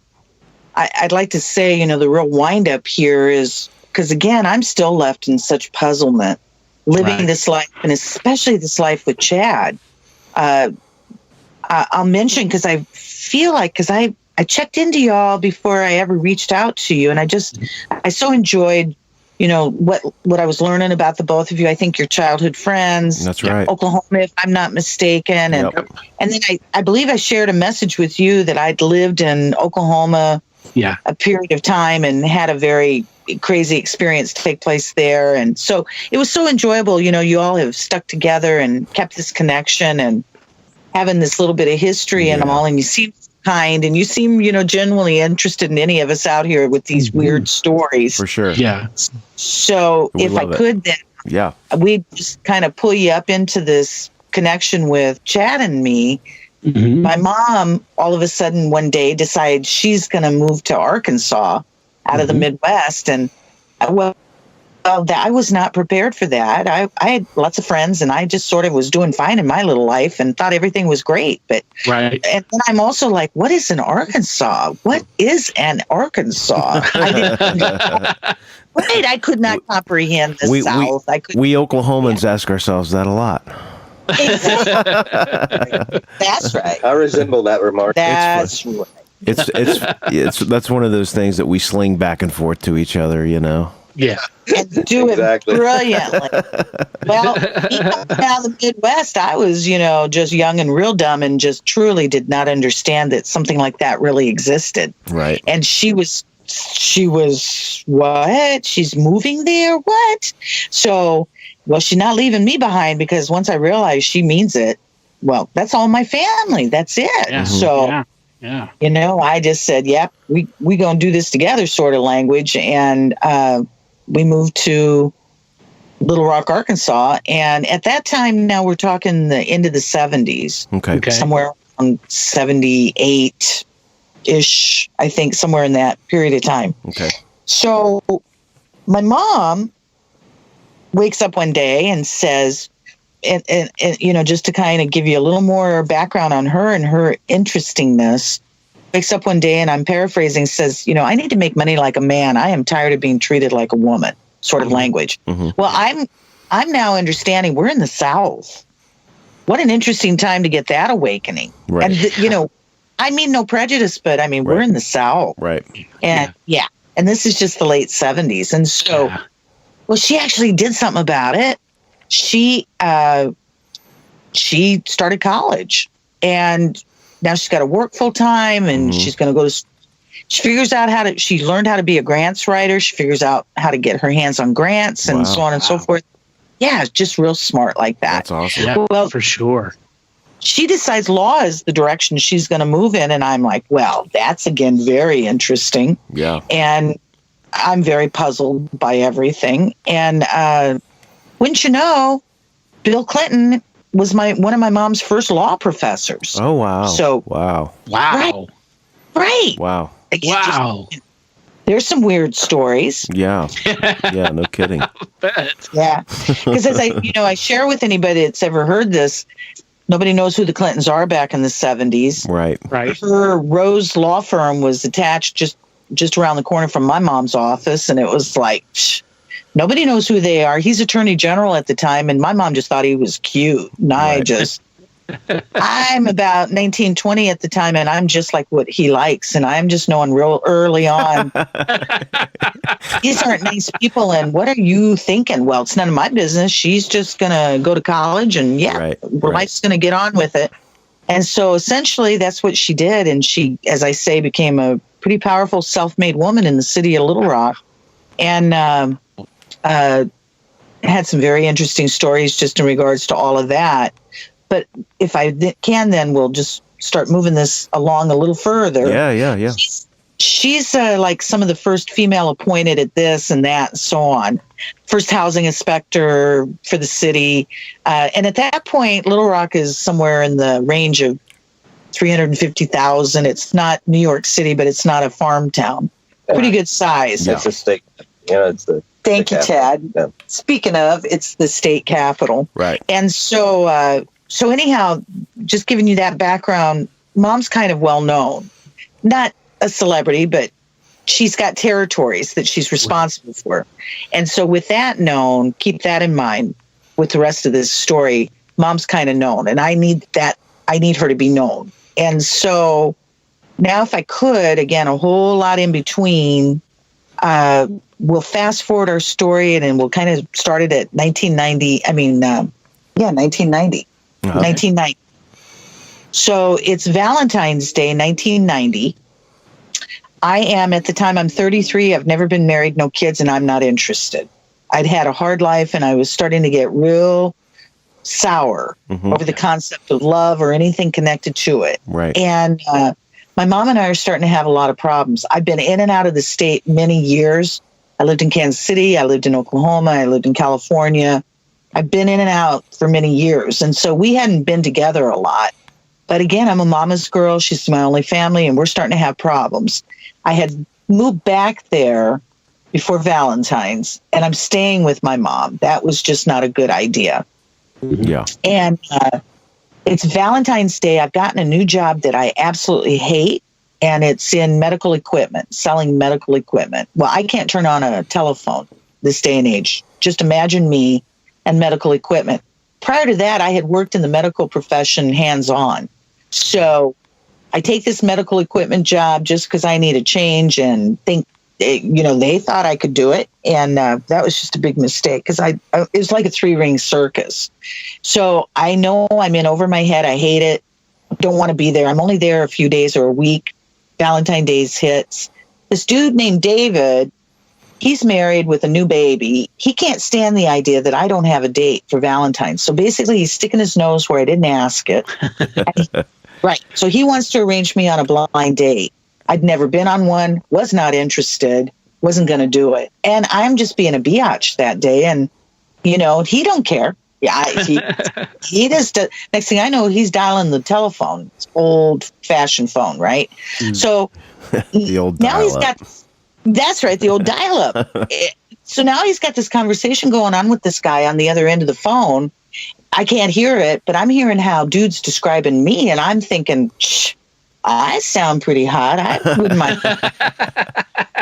I'd like to say, the real wind-up here is, because again, I'm still left in such puzzlement, living this life, and especially this life with Chad. I'll mention, because I feel like, because I checked into y'all before I ever reached out to you, and I so enjoyed, what I was learning about the both of you. I think you're childhood friends. That's right. Oklahoma, if I'm not mistaken. And and then I believe I shared a message with you that I'd lived in Oklahoma a period of time and had a very crazy experience take place there. And so it was so enjoyable. You all have stuck together and kept this connection and having this little bit of history and all. And you seem kind, and you seem, genuinely interested in any of us out here with these weird stories. For sure. Yeah. So if I could, then we'd just kind of pull you up into this connection with Chad and me. Mm-hmm. My mom, all of a sudden one day, decides she's going to move to Arkansas out of the Midwest. And I was not prepared for that. I had lots of friends, and I just sort of was doing fine in my little life and thought everything was great. But and then I'm also like, what is an Arkansas? What is an Arkansas? I could not comprehend the South. We Oklahomans ask ourselves that a lot. Exactly. That's right. I resemble that remark. That's right. That's one of those things that we sling back and forth to each other, Yeah. And do it brilliantly. Well, even out of the Midwest, I was, just young and real dumb and just truly did not understand that something like that really existed. Right. And she was what? She's moving there? What? So, she's not leaving me behind, because once I realized she means it, that's all my family. That's it. Yeah. So, I just said, we going to do this together sort of language. And, we moved to Little Rock, Arkansas. And at that time, now we're talking the end of the 70s. Okay. Somewhere around 78-ish, I think, somewhere in that period of time. Okay. So my mom wakes up one day and says, and just to kind of give you a little more background on her and her interestingness, wakes up one day, and I'm paraphrasing, says, I need to make money like a man. I am tired of being treated like a woman, sort of language. Mm-hmm. Well, I'm now understanding we're in the South. What an interesting time to get that awakening. Right. And, I mean, no prejudice, but I mean, we're in the South. Right. And and this is just the late 70s. And so, she actually did something about it. She started college, and now she's got to work full time, and she's going to go to. She figures out she learned how to be a grants writer. She figures out how to get her hands on grants and so on and so forth. Yeah, just real smart like that. That's awesome. Yeah, well, for sure. She decides law is the direction she's going to move in, and I'm like, that's again very interesting. Yeah, and I'm very puzzled by everything. And wouldn't you know, Bill Clinton was one of my mom's first law professors. Oh, wow. So wow. Right. Wow. There's some weird stories. Yeah. Yeah, no kidding. Yeah. Because as I share with anybody that's ever heard this, nobody knows who the Clintons are back in the 70s. Right. Her Rose law firm was attached just around the corner from my mom's office, and it was like, nobody knows who they are. He's attorney general at the time, and my mom just thought he was cute. And I just I'm about 19, 20 at the time, and I'm just like what he likes. And I'm just knowing real early on, these aren't nice people. And what are you thinking? Well, it's none of my business. She's just going to go to college and life's going to get on with it. And so essentially that's what she did. And she, as I say, became a pretty powerful self-made woman in the city of Little Rock. And had some very interesting stories just in regards to all of that. But if I can, then we'll just start moving this along a little further. Yeah. She's like some of the first female appointed at this and that and so on. First housing inspector for the city. And at that point, Little Rock is somewhere in the range of 350,000. It's not New York City, but it's not a farm town. Pretty good size. It's a state. It's the Thank you, Ted. Yeah. Speaking of, it's the state capital. Right. And so, so anyhow, just giving you that background, Mom's kind of well known. Not a celebrity, but she's got territories that she's responsible for. And so with that known, keep that in mind with the rest of this story. Mom's kind of known, and I need her to be known. And so now if I could, again, a whole lot in between, we'll fast forward our story and then we'll kind of start it at 1990. 1990. Okay. 1990. So it's Valentine's Day, 1990. I am, at the time, I'm 33. I've never been married, no kids, and I'm not interested. I'd had a hard life and I was starting to get real sour over the concept of love or anything connected to it. Right. And my mom and I are starting to have a lot of problems. I've been in and out of the state many years. I lived in Kansas City. I lived in Oklahoma. I lived in California. I've been in and out for many years. And so we hadn't been together a lot. But again, I'm a mama's girl. She's my only family, and we're starting to have problems. I had moved back there before Valentine's, and I'm staying with my mom. That was just not a good idea. Yeah. And it's Valentine's Day. I've gotten a new job that I absolutely hate, and it's in medical equipment, selling medical equipment. Well, I can't turn on a telephone this day and age. Just imagine me and medical equipment. Prior to that, I had worked in the medical profession hands-on. So I take this medical equipment job just because I need a change and think, they thought I could do it. And that was just a big mistake because it was like a 3-ring circus. So I know I'm in over my head. I hate it. Don't want to be there. I'm only there a few days or a week. Valentine's Day hits. This dude named David, he's married with a new baby. He can't stand the idea that I don't have a date for Valentine's. So basically, he's sticking his nose where I didn't ask it. Right. So he wants to arrange me on a blind date. I'd never been on one, was not interested, wasn't going to do it. And I'm just being a biatch that day. And, he don't care. Yeah, he just, next thing I know, he's dialing the telephone. It's old-fashioned phone, right? So the old now he's dial-up. That's right, the old dial-up. So now he's got this conversation going on with this guy on the other end of the phone. I can't hear it, but I'm hearing how dude's describing me, and I'm thinking, I sound pretty hot. I wouldn't mind.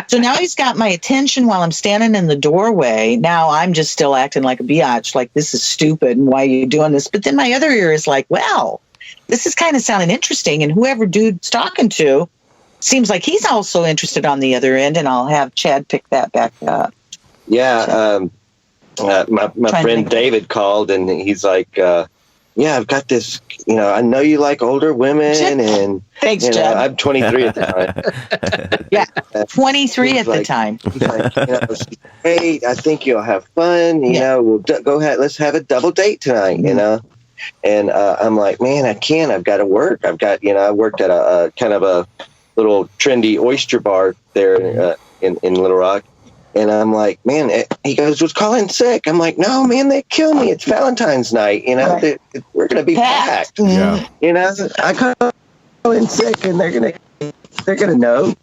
So now he's got my attention while I'm standing in the doorway. Now I'm just still acting like a biatch, like this is stupid, and why are you doing this? But then my other ear is like, well, this is kind of sounding interesting, and whoever dude's talking to seems like he's also interested on the other end, and I'll have Chad pick that back up. Yeah, my friend David called, and he's like, I've got this, I know you like older women, and thanks, Chad. I'm 23 at the time. Yeah, 23 at the time. He's like, hey, I think you'll have fun. We'll go ahead. Let's have a double date tonight, And I'm like, man, I can't. I've got to work. I've got, I worked at a kind of a little trendy oyster bar there in Little Rock. And I'm like, man, he goes, was calling sick. I'm like, no, man, they kill me. It's Valentine's night. Right. We're going to be packed. Yeah. I call in sick and they're going to know.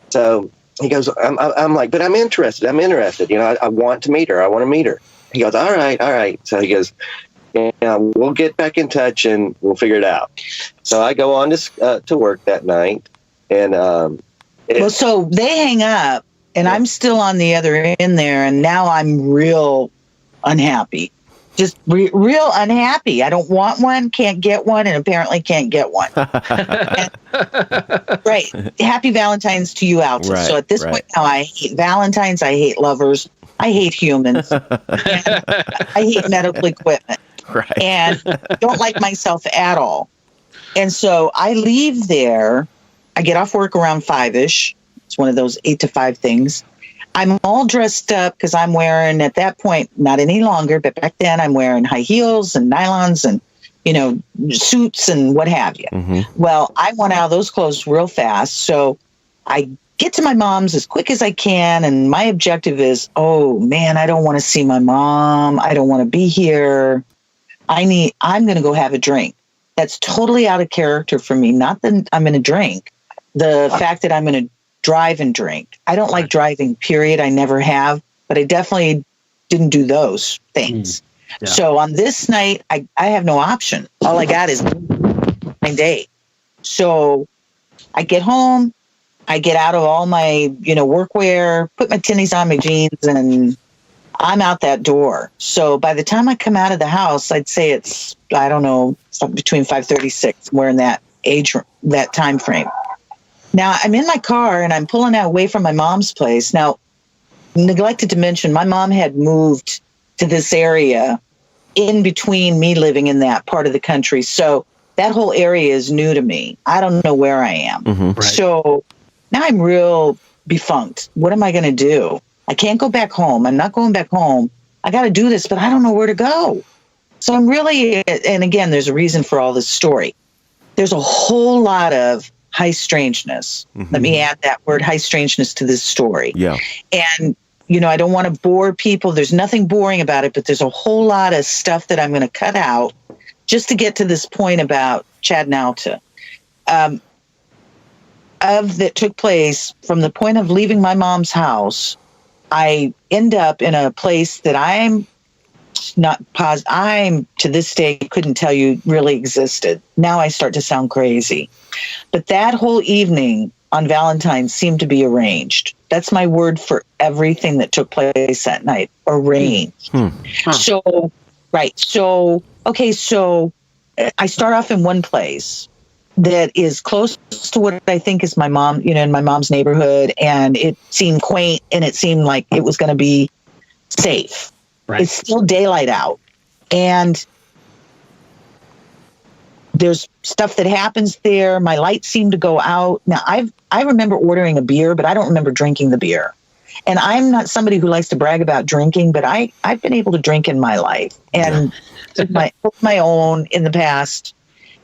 So he goes, I'm like, but I'm interested. I want to meet her. I want to meet her. He goes, all right. So he goes, we'll get back in touch and we'll figure it out. So I go on to work that night. And so they hang up. And I'm still on the other end there, and now I'm real unhappy. just real unhappy. I don't want one, can't get one, and apparently can't get one. Right. Happy Valentine's to you, Alta. Right, so at this point now, I hate Valentine's. I hate lovers. I hate humans. And I hate medical equipment. Right. And don't like myself at all. And so I leave there. I get off work around 5-ish. It's one of those 8 to 5 things. I'm all dressed up because I'm wearing, at that point, not any longer, but back then I'm wearing high heels and nylons and, suits and what have you. Mm-hmm. Well, I want out of those clothes real fast. So I get to my mom's as quick as I can. And my objective is, oh man, I don't want to see my mom. I don't want to be here. I'm going to go have a drink. That's totally out of character for me. Not that I'm going to drink. The fact that I'm going to drive and drink. I don't like driving, period. I never have, but I definitely didn't do those things. Yeah. So on this night, I have no option. All I got is my day. So I get home, I get out of all my, workwear, put my tinnies on, my jeans, and I'm out that door. So by the time I come out of the house, I'd say it's, I don't know, between 5:36. We're in that time frame. Now, I'm in my car and I'm pulling out away from my mom's place. Now, neglected to mention, my mom had moved to this area in between me living in that part of the country. So that whole area is new to me. I don't know where I am. Mm-hmm. Right. So now I'm real befunked. What am I going to do? I can't go back home. I'm not going back home. I got to do this, but I don't know where to go. So I'm really, and again, there's a reason for all this story. There's a whole lot of high strangeness. Mm-hmm. Let me add that word, high strangeness, to this story. Yeah. And, I don't want to bore people. There's nothing boring about it, but there's a whole lot of stuff that I'm going to cut out just to get to this point about Chad and Alta. That took place from the point of leaving my mom's house. I end up in a place that I'm not positive. I'm to this day couldn't tell you really existed. Now I start to sound crazy. But that whole evening on Valentine's seemed to be arranged. That's my word for everything that took place that night. Arranged. Huh. So, right. So, okay. So I start off in one place that is close to what I think is my mom, in my mom's neighborhood. And it seemed quaint and it seemed like it was going to be safe. Right. It's still daylight out. And there's stuff that happens there. My lights seem to go out. Now, I remember ordering a beer, but I don't remember drinking the beer. And I'm not somebody who likes to brag about drinking, but I've been able to drink in my life and my own in the past.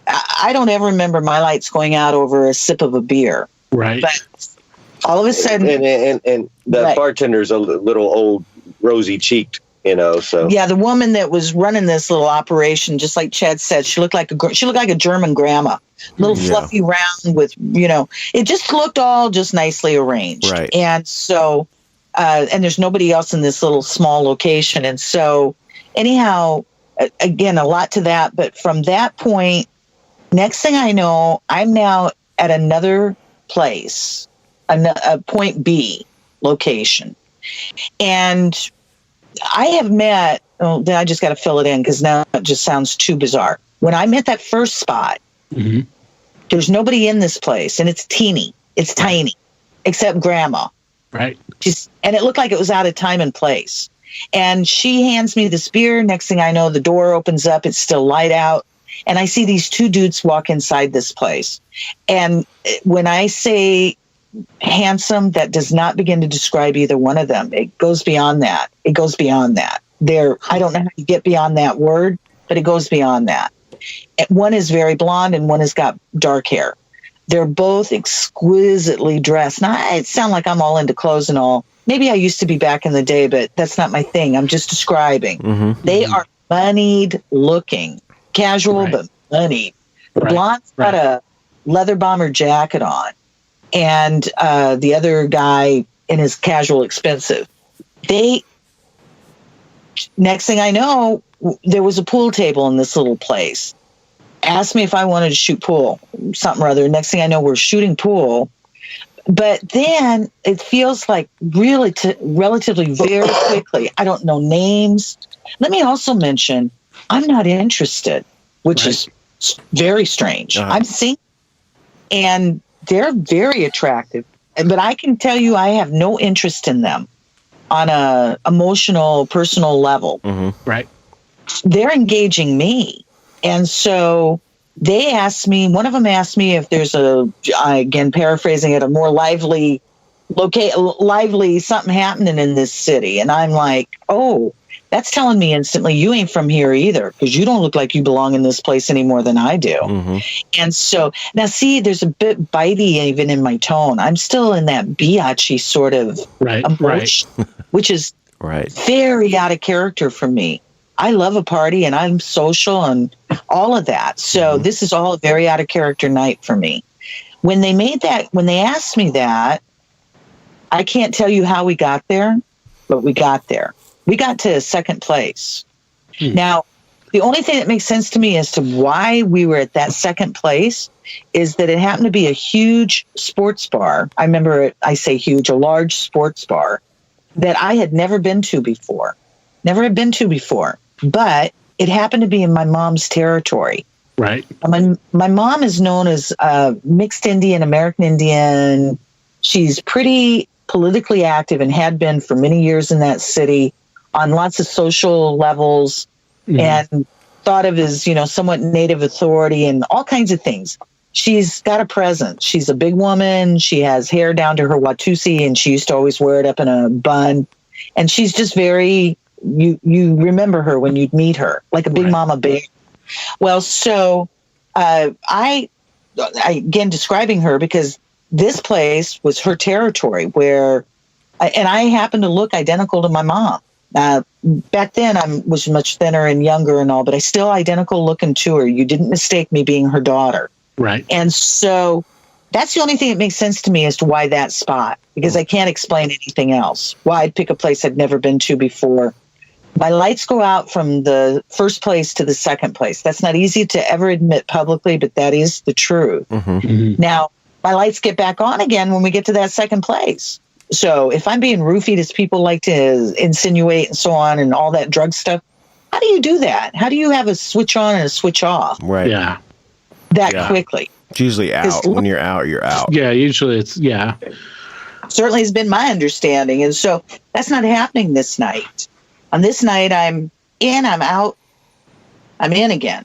I don't ever remember my lights going out over a sip of a beer. Right. But all of a sudden, and the bartender's a little old, rosy cheeked. So yeah, the woman that was running this little operation, just like Chad said, she looked like a German grandma, little fluffy round with, it just looked all just nicely arranged. Right. And so, and there's nobody else in this little small location. And so anyhow, again, a lot to that. But from that point, next thing I know, I'm now at another place, a point B location. And I have met, then I just got to fill it in because now it just sounds too bizarre. When I met that first spot, mm-hmm. There's nobody in this place, and it's teeny, it's tiny, except Grandma. Right. And it looked like it was out of time and place. And she hands me this beer. Next thing I know, the door opens up. It's still light out. And I see these two dudes walk inside this place. And when I say handsome, that does not begin to describe either one of them. It goes beyond that. I don't know how you get beyond that word, but it goes beyond that. One is very blonde and one has got dark hair. They're both exquisitely dressed. Now, it sounds like I'm all into clothes and all. Maybe I used to be back in the day, but that's not my thing. I'm just describing. Mm-hmm. They are moneyed looking, casual, but moneyed. The blonde's got a leather bomber jacket on. And the other guy in his casual expensive. Next thing I know, there was a pool table in this little place. Asked me if I wanted to shoot pool, something or other. Next thing I know, we're shooting pool. But then it feels like really relatively very quickly. I don't know names. Let me also mention, I'm not interested, which is very strange. I'm single, and they're very attractive, but I can tell you I have no interest in them on a emotional, personal level. Right. They're engaging me. And so they asked me, one of them asked me if there's again, paraphrasing it, a more lively something happening in this city. And I'm like, oh, that's telling me instantly you ain't from here either, because you don't look like you belong in this place any more than I do. And so now, see, there's a bit bitey even in my tone. I'm still in that biatchy sort of emotion, which is very out of character for me. I love a party and I'm social and all of that. So this is all a very out of character night for me. When they asked me that, I can't tell you how we got there, but we got there. We got to second place. Now, the only thing that makes sense to me as to why we were at that second place is that it happened to be a huge sports bar. I remember it, I say huge, a large sports bar that I had never been to before. But it happened to be in my mom's territory. Right. My mom is known as mixed Indian, American Indian. She's pretty politically active and had been for many years in that city on lots of social levels and thought of as, somewhat native authority and all kinds of things. She's got a presence. She's a big woman. She has hair down to her Watusi, and she used to always wear it up in a bun. And she's just very, you remember her when you'd meet her, like a big mama bear. Well, so I again, describing her because this place was her territory and I happened to look identical to my mom. Back then I was much thinner and younger and all, but I still identical looking to her. You didn't mistake me being her daughter. Right. And so that's the only thing that makes sense to me as to why that spot, because I can't explain anything else. Why I'd pick a place I'd never been to before. My lights go out from the first place to the second place. That's not easy to ever admit publicly, but that is the truth. Now, my lights get back on again when we get to that second place. So if I'm being roofied, as people like to insinuate and so on and all that drug stuff, how do you do that? How do you have a switch on and a switch off? Right. Yeah. That quickly? It's usually out. When you're out, you're out. Yeah, usually it's, Certainly has been my understanding. And so that's not happening this night. On this night, I'm in, I'm out, I'm in again.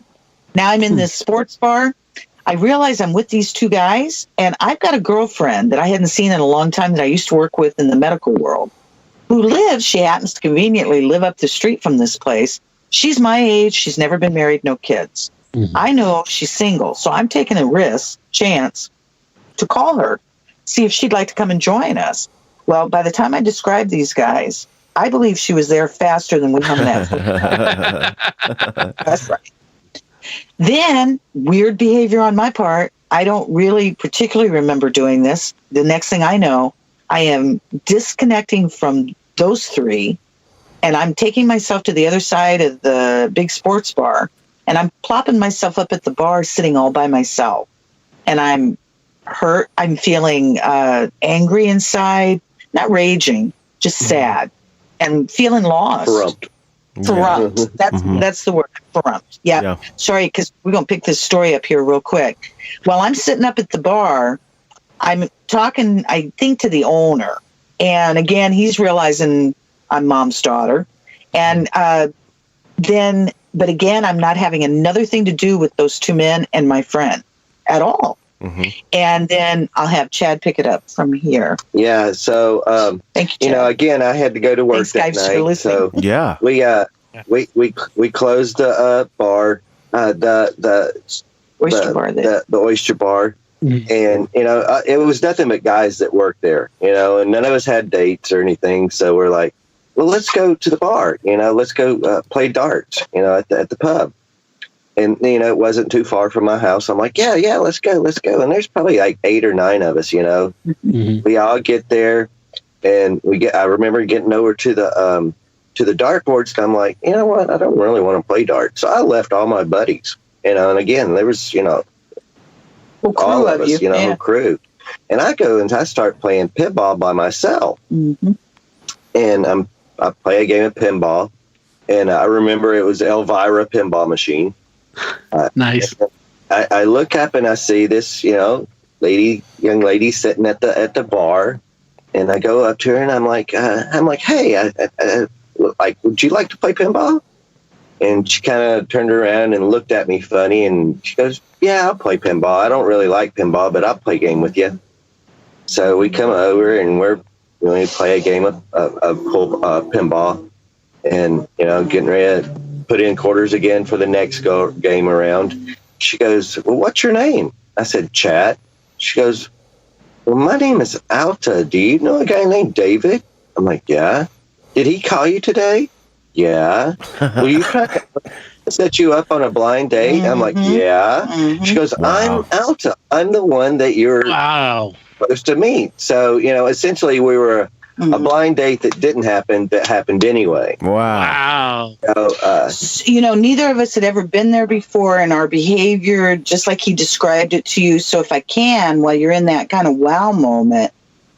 Now I'm in this sports bar. I realize I'm with these two guys, and I've got a girlfriend that I hadn't seen in a long time that I used to work with in the medical world, she happens to conveniently live up the street from this place. She's my age. She's never been married, no kids. I know she's single, so I'm taking a chance to call her, see if she'd like to come and join us. Well, by the time I described these guys, I believe she was there faster than we hung that. That's right. Then, weird behavior on my part. I don't really particularly remember doing this. The next thing I know, I am disconnecting from those three, and I'm taking myself to the other side of the big sports bar, and I'm plopping myself up at the bar, sitting all by myself. And I'm hurt. I'm feeling angry inside, not raging, just sad, and feeling lost. Corrupt. That's the word. Corrupt. Yeah. Sorry, because we're going to pick this story up here real quick. While I'm sitting up at the bar, I'm talking, I think, to the owner. And again, he's realizing I'm mom's daughter. And but again, I'm not having another thing to do with those two men and my friend at all. And then I'll have Chad pick it up from here. Yeah. So, thank you, Chad. Again, I had to go to work that night. So we closed the bar, the oyster bar. And, it was nothing but guys that worked there, and none of us had dates or anything. So we're like, well, let's go to the bar, let's go play darts, at the pub. And, it wasn't too far from my house. I'm like, yeah, let's go. And there's probably like 8 or 9 of us, We all get there, and I remember getting over to the dartboards, and I'm like, you know what? I don't really want to play darts. So I left all my buddies, and again, there was, all of us, whole crew. And I go and I start playing pinball by myself. And I play a game of pinball, and I remember it was Elvira pinball machine. Nice. I look up and I see this, young lady sitting at the bar, and I go up to her and I'm like, hey, would you like to play pinball? And she kind of turned around and looked at me funny, and she goes, yeah, I'll play pinball. I don't really like pinball, but I'll play a game with you. So we come over and we're going to play a game of pinball, and, getting ready to put in quarters again for the next game around. She goes, well, what's your name? I said, Chad. She goes, well, my name is Alta. Do you know a guy named David? I'm like, yeah. Did he call you today? Yeah. Will you try to set you up on a blind date? I'm like, yeah. She goes, I'm Alta. I'm the one that you're supposed to meet. So, essentially we were a blind date that didn't happen, that happened anyway. Wow. So, neither of us had ever been there before, and our behavior, just like he described it to you. So if I can, while you're in that kind of wow moment,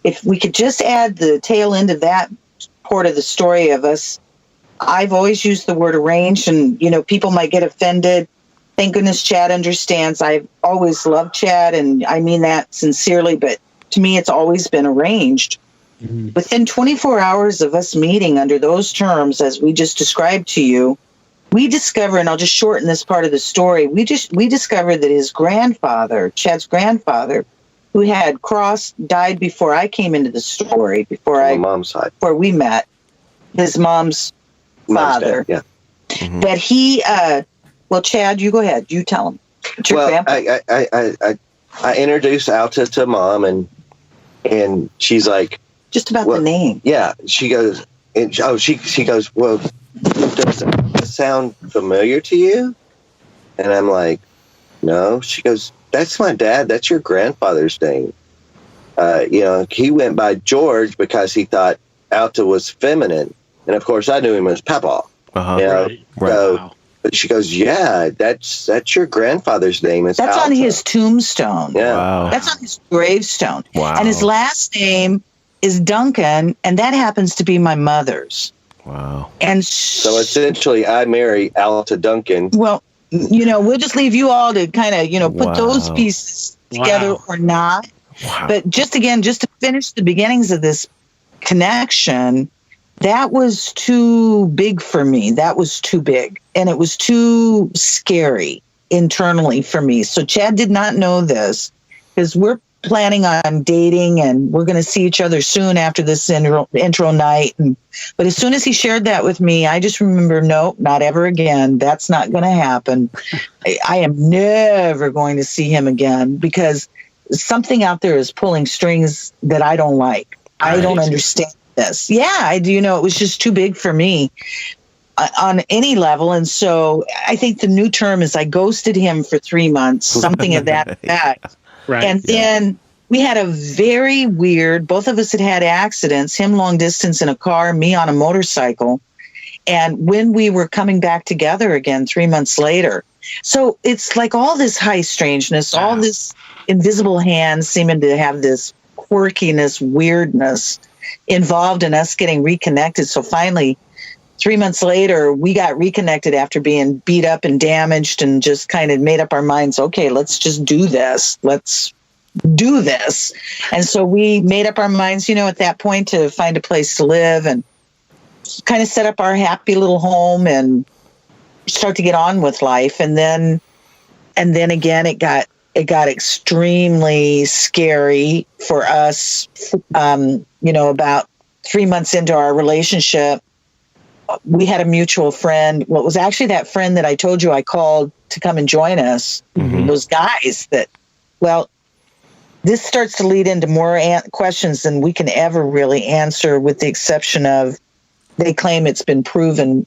if we could just add the tail end of that part of the story of us, I've always used the word arranged, and, people might get offended. Thank goodness Chad understands. I've always loved Chad, and I mean that sincerely, but to me, it's always been arranged. Mm-hmm. Within 24 hours of us meeting under those terms, as we just described to you, we discover, and I'll just shorten this part of the story, we discovered that his grandfather, Chad's grandfather, who had died before I came into the story, before mom's side, before we met, his mom's father. Dad, yeah. Mm-hmm. That he, Chad, you go ahead. You tell him. I introduced Alta to Mom, and she's like, just about the name. Yeah. She goes, she goes, well, does it sound familiar to you? And I'm like, no. She goes, that's my dad. That's your grandfather's name. He went by George because he thought Alta was feminine. And of course I knew him as Papa. Right. So, but she goes, yeah, that's your grandfather's name. That's Alta. On his tombstone. Yeah. Wow. That's on his gravestone. Wow. And his last name is Duncan, and that happens to be my mother's. Wow. And so essentially I marry Alta Duncan. Well, we'll just leave you all to kind of, put those pieces together or not. Wow. But just to finish the beginnings of this connection, that was too big for me. That was too big. And it was too scary internally for me. So Chad did not know this, because we're planning on dating and we're going to see each other soon after this intro night. But as soon as he shared that with me, I just remember, nope, not ever again. That's not going to happen. I am never going to see him again, because something out there is pulling strings that I don't like. I don't understand this. Yeah, I do. It was just too big for me on any level. And so I think the new term is I ghosted him for 3 months, something of that effect. Right. And then we had a very weird, both of us had accidents, him long distance in a car, me on a motorcycle. And when we were coming back together again 3 months later. So it's like all this high strangeness, all this invisible hand seeming to have this quirkiness, weirdness involved in us getting reconnected. So finally, 3 months later, we got reconnected after being beat up and damaged, and just kind of made up our minds, okay, let's just do this. Let's do this. And so we made up our minds, at that point, to find a place to live and kind of set up our happy little home and start to get on with life. And then again, it got extremely scary for us. About 3 months into our relationship, we had a mutual friend. Well, it was actually that friend that I told you I called to come and join us. Mm-hmm. Those guys this starts to lead into more questions than we can ever really answer, with the exception of they claim it's been proven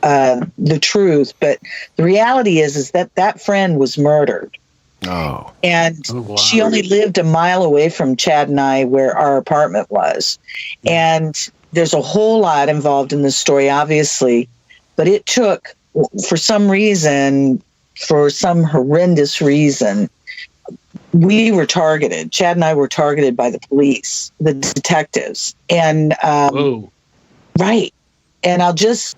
the truth. But the reality is that friend was murdered. Oh. And she only lived a mile away from Chad and I, where our apartment was. And there's a whole lot involved in this story, obviously, but it took, for some horrendous reason, we were targeted. Chad and I were targeted by the police, the detectives. And, right. And I'll just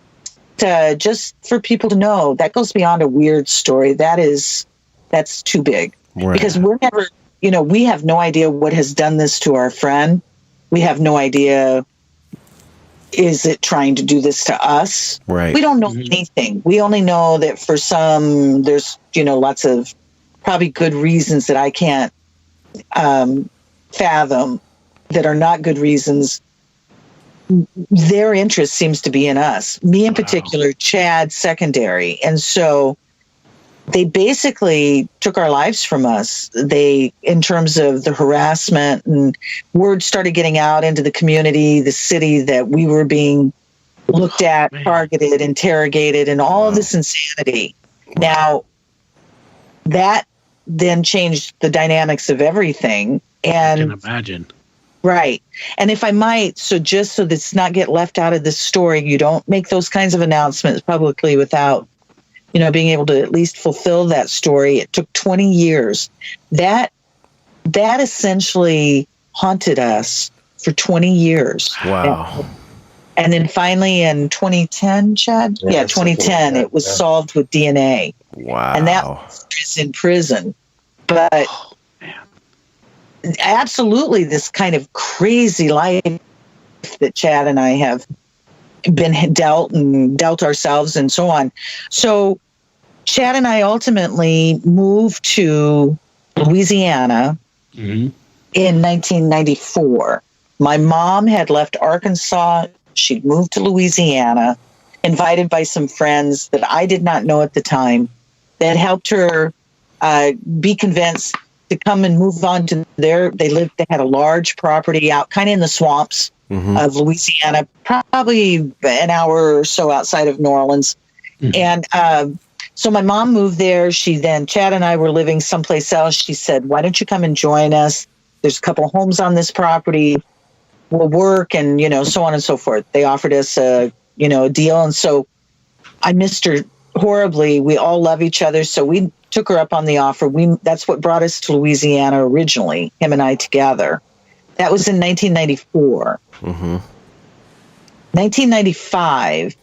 just for people to know, that goes beyond a weird story. That's too big. Right. Because we're never, we have no idea what has done this to our friend. We have no idea, is it trying to do this to us? Right. We don't know anything. We only know that for some, there's, lots of probably good reasons that I can't fathom, that are not good reasons. Their interest seems to be in us. Me in particular, Chad secondary. And so they basically took our lives from us. In terms of the harassment, and word started getting out into the community, the city, that we were being looked at, targeted, interrogated, and all of this insanity. Now, that then changed the dynamics of everything. And I can imagine. Right. And if I might, so just so this not get left out of this story, you don't make those kinds of announcements publicly without, being able to at least fulfill that story. It took 20 years. That essentially haunted us for 20 years. Wow. And then finally in 2010, Chad? Yeah, 2010, it was solved with DNA. Wow. And that was in prison. But absolutely this kind of crazy life that Chad and I have been dealt ourselves and so on. So Chad and I ultimately moved to Louisiana in 1994. My mom had left Arkansas. She'd moved to Louisiana, invited by some friends that I did not know at the time, that helped her be convinced to come and move on to they had a large property out kind of in the swamps of Louisiana, probably an hour or so outside of New Orleans. And so my mom moved there. Chad and I were living someplace else. She said, why don't you come and join us? There's a couple of homes on this property. We'll work and, so on and so forth. They offered us a deal. And so I missed her horribly. We all love each other. So we took her up on the offer. That's what brought us to Louisiana originally, him and I together. That was in 1994. 1995,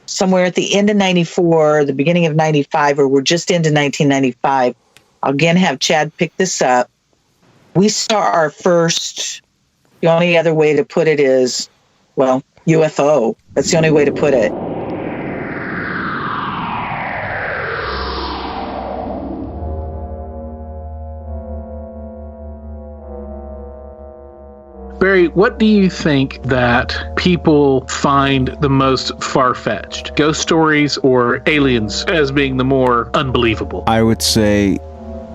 somewhere at the end of 94, the beginning of 95, or we're just into 1995, I'll again have Chad pick this up. We saw our first, the only other way to put it is, UFO. That's the only way to put it. Barry, what do you think that people find the most far-fetched? Ghost stories or aliens as being the more unbelievable? I would say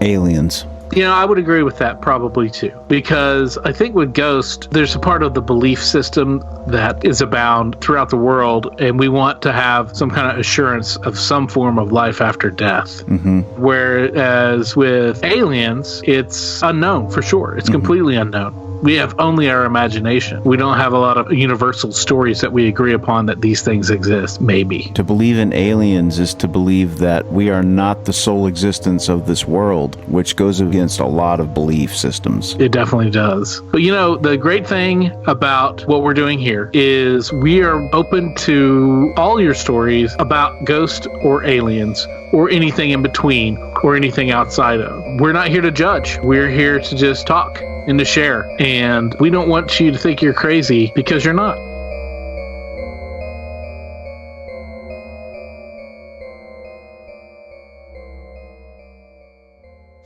aliens. I would agree with that probably too, because I think with ghosts, there's a part of the belief system that is abound throughout the world, and we want to have some kind of assurance of some form of life after death. Whereas with aliens, it's unknown for sure. It's completely unknown. We have only our imagination. We don't have a lot of universal stories that we agree upon that these things exist, maybe. To believe in aliens is to believe that we are not the sole existence of this world, which goes against a lot of belief systems. It definitely does. But the great thing about what we're doing here is we are open to all your stories about ghosts or aliens or anything in between or anything outside of. We're not here to judge. We're here to just talk and to share. And we don't want you to think you're crazy, because you're not.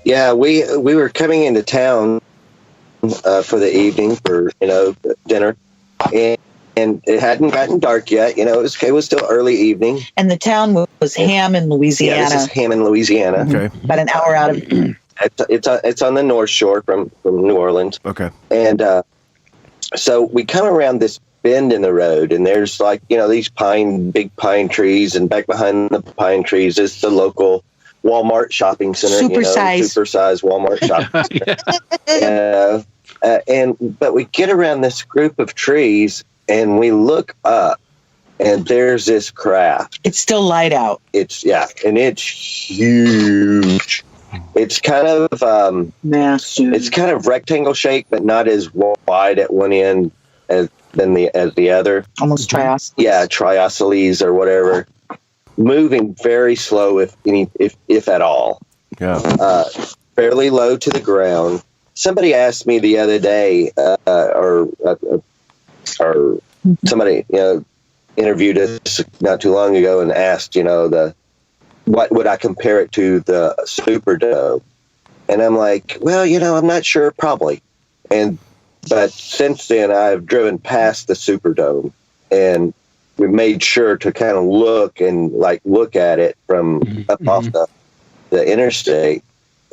Yeah, we were coming into town for the evening for dinner, and it hadn't gotten dark yet. It was still early evening. And the town was Hammond, Louisiana. Yeah, this is Hammond, Louisiana. Okay. About an hour out of. It's on the North Shore from New Orleans. Okay. And so we come around this bend in the road, and there's these big pine trees, and back behind the pine trees is the local Walmart shopping center. Super-sized Walmart shopping center. But we get around this group of trees, and we look up, and there's this craft. It's still light out. And it's huge. It's kind of massive. It's kind of rectangle shaped, but not as wide at one end as than the other. Almost trios. Yeah, triosceles or whatever. Moving very slow, if at all. Yeah. Fairly low to the ground. Somebody asked me the other day, or somebody interviewed us not too long ago and asked, what would I compare it to, the Superdome? And I'm like, well, I'm not sure, probably. But since then, I've driven past the Superdome, and we made sure to kind of look at it from up off the interstate.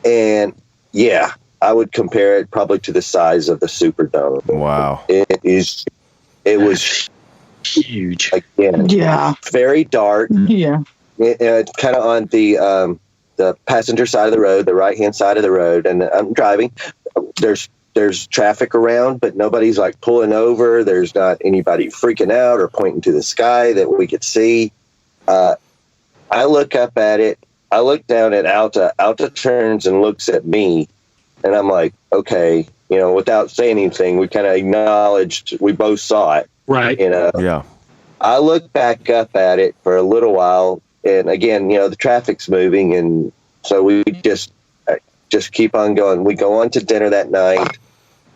And yeah, I would compare it probably to the size of the Superdome. Wow. It was huge. Again, yeah, very dark. Yeah. It's kind of on the passenger side of the road, the right-hand side of the road. And I'm driving. There's traffic around, but nobody's like pulling over. There's not anybody freaking out or pointing to the sky that we could see. I look up at it. I look down at Alta. Alta turns and looks at me, and I'm like, okay, without saying anything, we kind of acknowledged we both saw it. Right. Yeah. I look back up at it for a little while, and again, the traffic's moving, and so we just keep on going. We go on to dinner that night.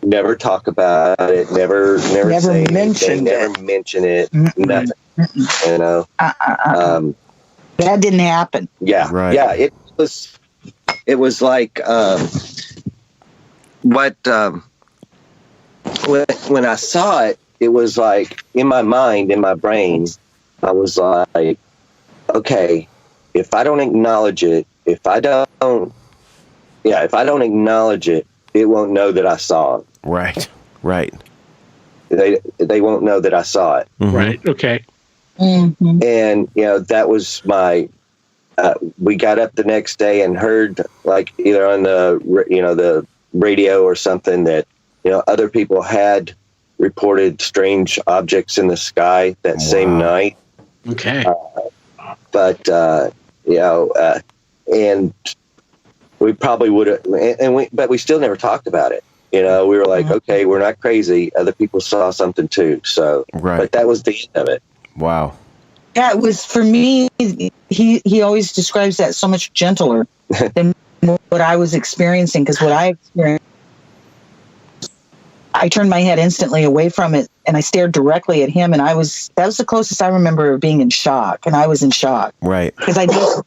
Never talk about it. Never say anything. Never mention it. Nothing. That didn't happen. Yeah. Right. Yeah. It was like when I saw it, it was like in my mind, in my brain, I was like, okay, if I don't acknowledge it, if I don't acknowledge it, it won't know that I saw it. Right. They won't know that I saw it. Mm-hmm. Right. Okay. Mm-hmm. And that was my. We got up the next day and heard, like, either on the radio or something, that other people had reported strange objects in the sky that same night. Okay. But and we probably would have, but we still never talked about it. We were like, okay, we're not crazy. Other people saw something too. So, but that was the end of it. Wow. Yeah, it was, for me, he always describes that so much gentler than what I was experiencing. Because what I experienced, I turned my head instantly away from it and I stared directly at him. And that was the closest I remember of being in shock. And I was in shock. Right. Because I just,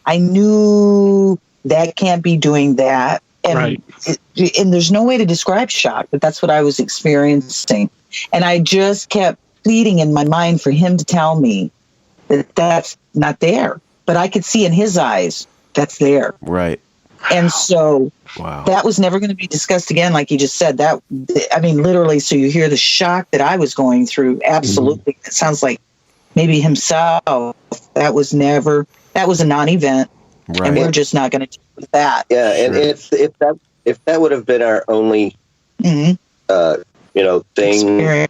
I knew that can't be doing that. And, right. And there's no way to describe shock, but that's what I was experiencing. And I just kept pleading in my mind for him to tell me that that's not there. But I could see in his eyes that's there. Right. And so wow. That was never going to be discussed again, like you just said. Literally, so you hear the shock that I was going through. Absolutely. Mm-hmm. It sounds like maybe himself. That was a non-event. Right. And we're just not going to deal with that. Yeah, and if that would have been our only thing,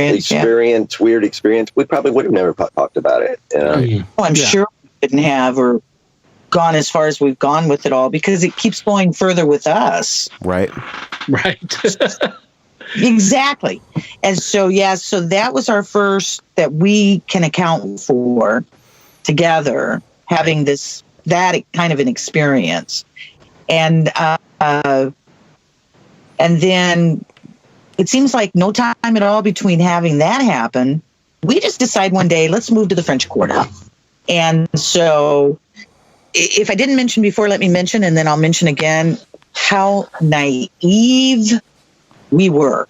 experience, weird experience, we probably would have never talked about it. Well, I'm sure we couldn't have, or gone as far as we've gone with it all, because it keeps going further with us. Right. Exactly. And so that was our first that we can account for together, having that kind of an experience. And then it seems like no time at all between having that happen. We just decide one day, let's move to the French Quarter. And so if I didn't mention before, let me mention, and then I'll mention again how naive we were.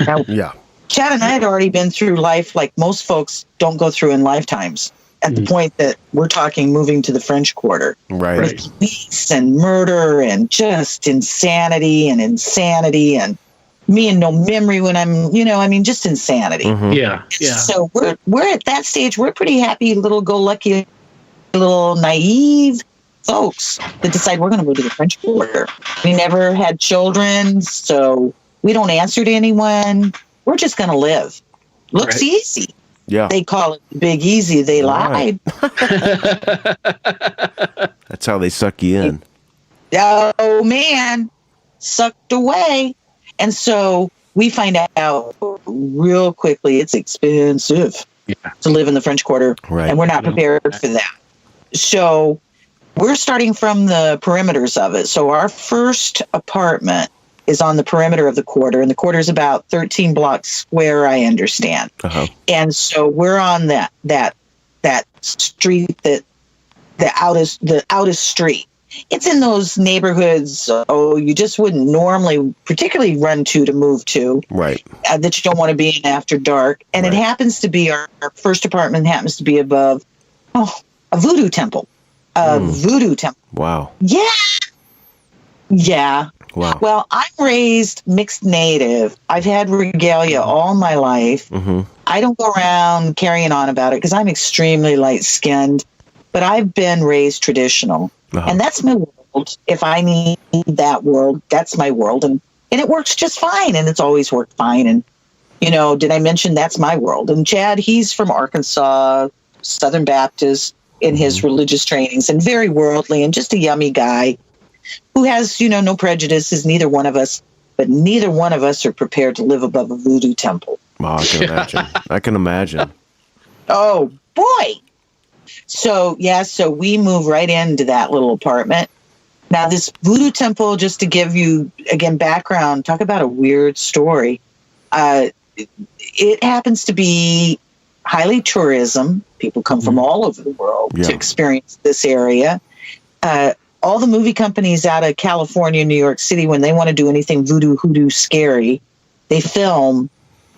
Now, yeah. Chad and I had already been through life like most folks don't go through in lifetimes, at the point that we're talking moving to the French Quarter. Right. With police and murder and just insanity and me and no memory when I'm, just insanity. Mm-hmm. Yeah. So we're at that stage. We're pretty happy, little-go-lucky, little naive folks that decide we're going to move to the French Quarter. We never had children, so we don't answer to anyone. We're just going to live. Looks easy. Yeah. They call it Big Easy. They lied. That's how they suck you in. Oh, man. Sucked away. And so we find out real quickly it's expensive to live in the French Quarter, right. and we're not prepared for that. So we're starting from the perimeters of it. So our first apartment is on the perimeter of the quarter, and the quarter is about 13 blocks square, I understand. Uh-huh. And so we're on that street, the outest street. It's in those neighborhoods, you just wouldn't normally particularly run to move to. Right. That you don't want to be in after dark. And it happens to be, our first apartment happens to be above a voodoo temple. Voodoo temple. Wow. Yeah. Yeah. Wow. Well, I'm raised mixed native. I've had regalia all my life. Mm-hmm. I don't go around carrying on about it because I'm extremely light-skinned, but I've been raised traditional. Uh-huh. And that's my world. If I need that world, that's my world. And it works just fine. And it's always worked fine. And, did I mention that's my world? And Chad, he's from Arkansas, Southern Baptist in his religious trainings, and very worldly and just a yummy guy who has, no prejudices, neither one of us. But neither one of us are prepared to live above a voodoo temple. Oh, I can imagine. I can imagine. Oh, boy. So we move right into that little apartment. Now, this voodoo temple, just to give you, again, background, talk about a weird story. It happens to be highly tourism. People come from all over the world to experience this area. All the movie companies out of California, New York City, when they want to do anything voodoo, hoodoo, scary, they film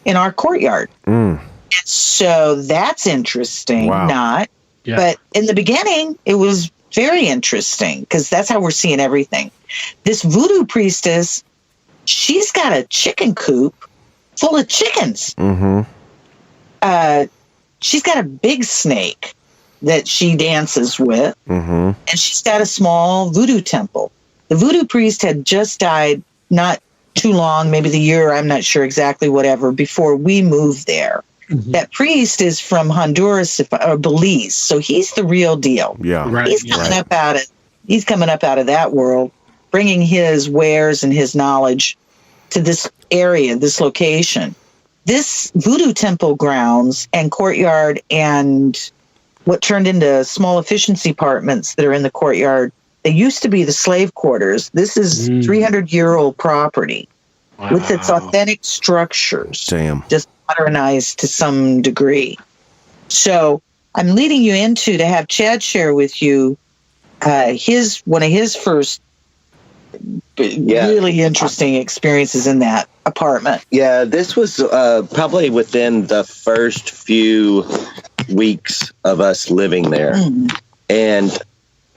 in our courtyard. And so that's interesting. Wow. But in the beginning, it was very interesting because that's how we're seeing everything. This voodoo priestess, she's got a chicken coop full of chickens. Mm-hmm. She's got a big snake that she dances with, mm-hmm. and she's got a small voodoo temple. The voodoo priest had just died not too long, maybe the year, I'm not sure exactly, whatever, before we moved there. Mm-hmm. That priest is from Honduras or Belize, so he's the real deal. Yeah, right. He's coming up out of that world, bringing his wares and his knowledge to this area, this location. This voodoo temple grounds and courtyard and what turned into small efficiency apartments that are in the courtyard, they used to be the slave quarters. This is 300-year-old property with its authentic structures. Damn. Just modernized to some degree. So I'm leading you into to have Chad share with you one of his first really interesting experiences in that apartment. Yeah, this was probably within the first few weeks of us living there. And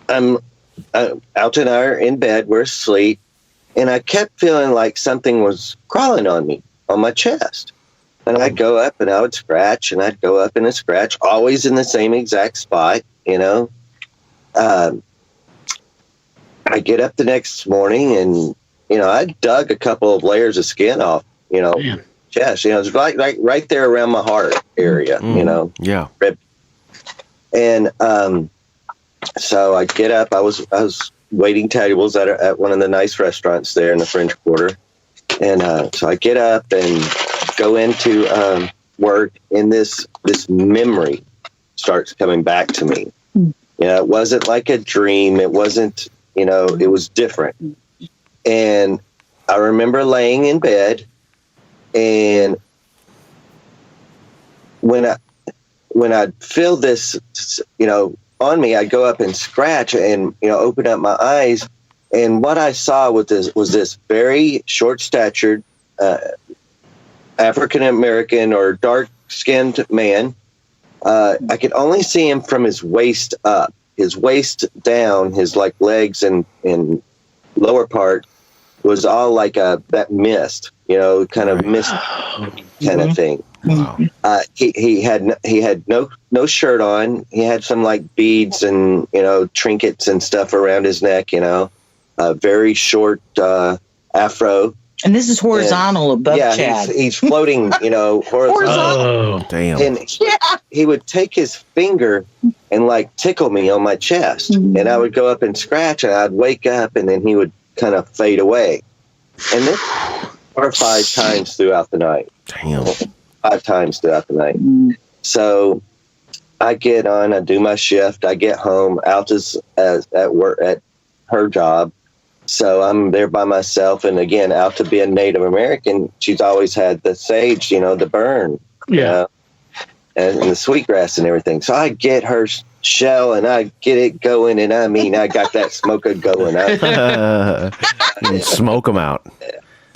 Alton and I are in bed, we're asleep, and I kept feeling like something was crawling on me, on my chest. And I'd go up and I would scratch, and I'd go up and I'd scratch, always in the same exact spot, I get up the next morning and, I dug a couple of layers of skin off, chest. It's right there around my heart area, Yeah. Rib. And so I get up. I was waiting tables at one of the nice restaurants there in the French Quarter. And so I get up and go into work, and this memory starts coming back to me. It wasn't like a dream. It wasn't, it was different. And I remember laying in bed, and when I feel this, on me, I go up and scratch and, open up my eyes. And what I saw was this very short-statured African-American or dark-skinned man. I could only see him from his waist up. His waist down, his legs and lower part was all like that mist, kind of mist kind of thing. Wow. He had no shirt on. He had some beads and trinkets and stuff around his neck. A very short afro. And this is horizontal above Chad. He's floating, horizontal. Oh, damn. And he would take his finger and tickle me on my chest. Mm-hmm. And I would go up and scratch, and I'd wake up, and then he would kind of fade away. And 4 or 5 times throughout the night. Damn. 5 times throughout the night. So I get on, I do my shift, I get home. Alta's at work at her job. So I'm there by myself. And again, Alta being Native American, she's always had the sage, the burn. Yeah. And the sweetgrass and everything. So I get her shell and I get it going. And I mean, I got that smoker going. Smoke them out.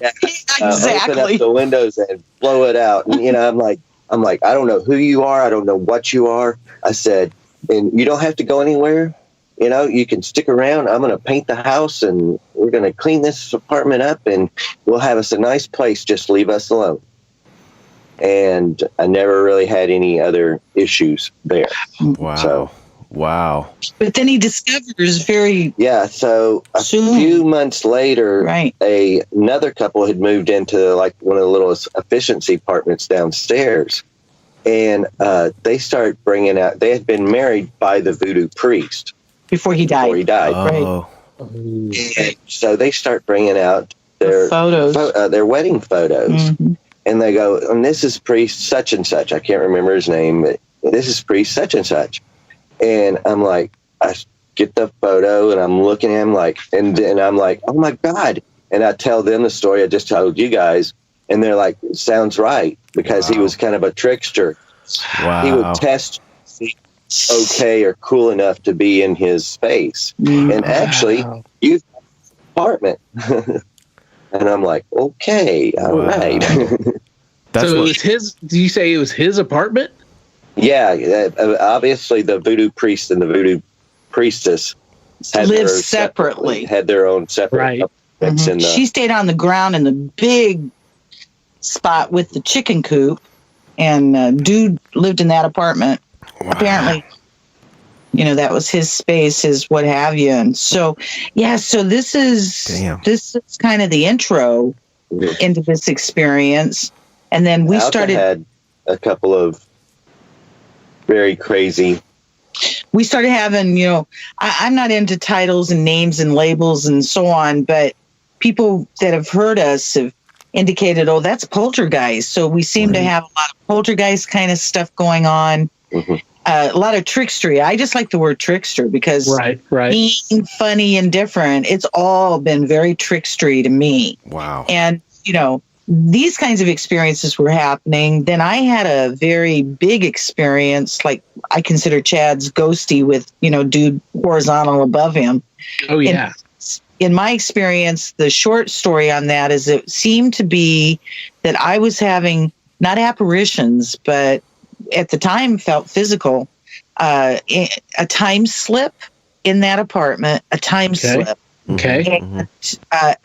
Yeah. Exactly. Open up the windows and blow it out. And, I'm like, I don't know who you are. I don't know what you are. I said, and you don't have to go anywhere. You can stick around. I'm going to paint the house and we're going to clean this apartment up and we'll have us a nice place. Just leave us alone. And I never really had any other issues there. Wow. Wow. But then he discovers so a few months later, right. Another couple had moved into like one of the little efficiency apartments downstairs. And they started bringing out, they had been married by the voodoo priest. Before he died. Oh. Right. And so they start bringing out their photos, their wedding photos. Mm-hmm. And they go, and this is priest such and such. I can't remember his name, but this is priest such and such. And I'm like, I get the photo and I'm looking at him like, and I'm like, oh my God. And I tell them the story I just told you guys. And they're like, sounds right. Because he was kind of a trickster. Wow. He would test okay or cool enough to be in his space. And actually, you apartment. And I'm like, okay, all right. So it was his. Do you say it was his apartment? Yeah, obviously the voodoo priest and the voodoo priestess lived separately. Had their own separate right. apartments. Mm-hmm. She stayed on the ground in the big spot with the chicken coop, and dude lived in that apartment. Wow. Apparently, that was his space, his what have you. And so, so this is kind of the intro into this experience. And then we had a couple of very crazy. We started having, I'm not into titles and names and labels and so on, but people that have heard us have indicated, oh, that's poltergeist. So we seem to have a lot of poltergeist kind of stuff going on. Mm-hmm. A lot of trickstery. I just like the word trickster because being funny and different, it's all been very trickstery to me. Wow. And, these kinds of experiences were happening. Then I had a very big experience, like I consider Chad's ghosty with, dude horizontal above him. Oh, yeah. In my experience, the short story on that is it seemed to be that I was having not apparitions, but at the time felt physical, a time slip in that apartment, a time slip. Okay. And,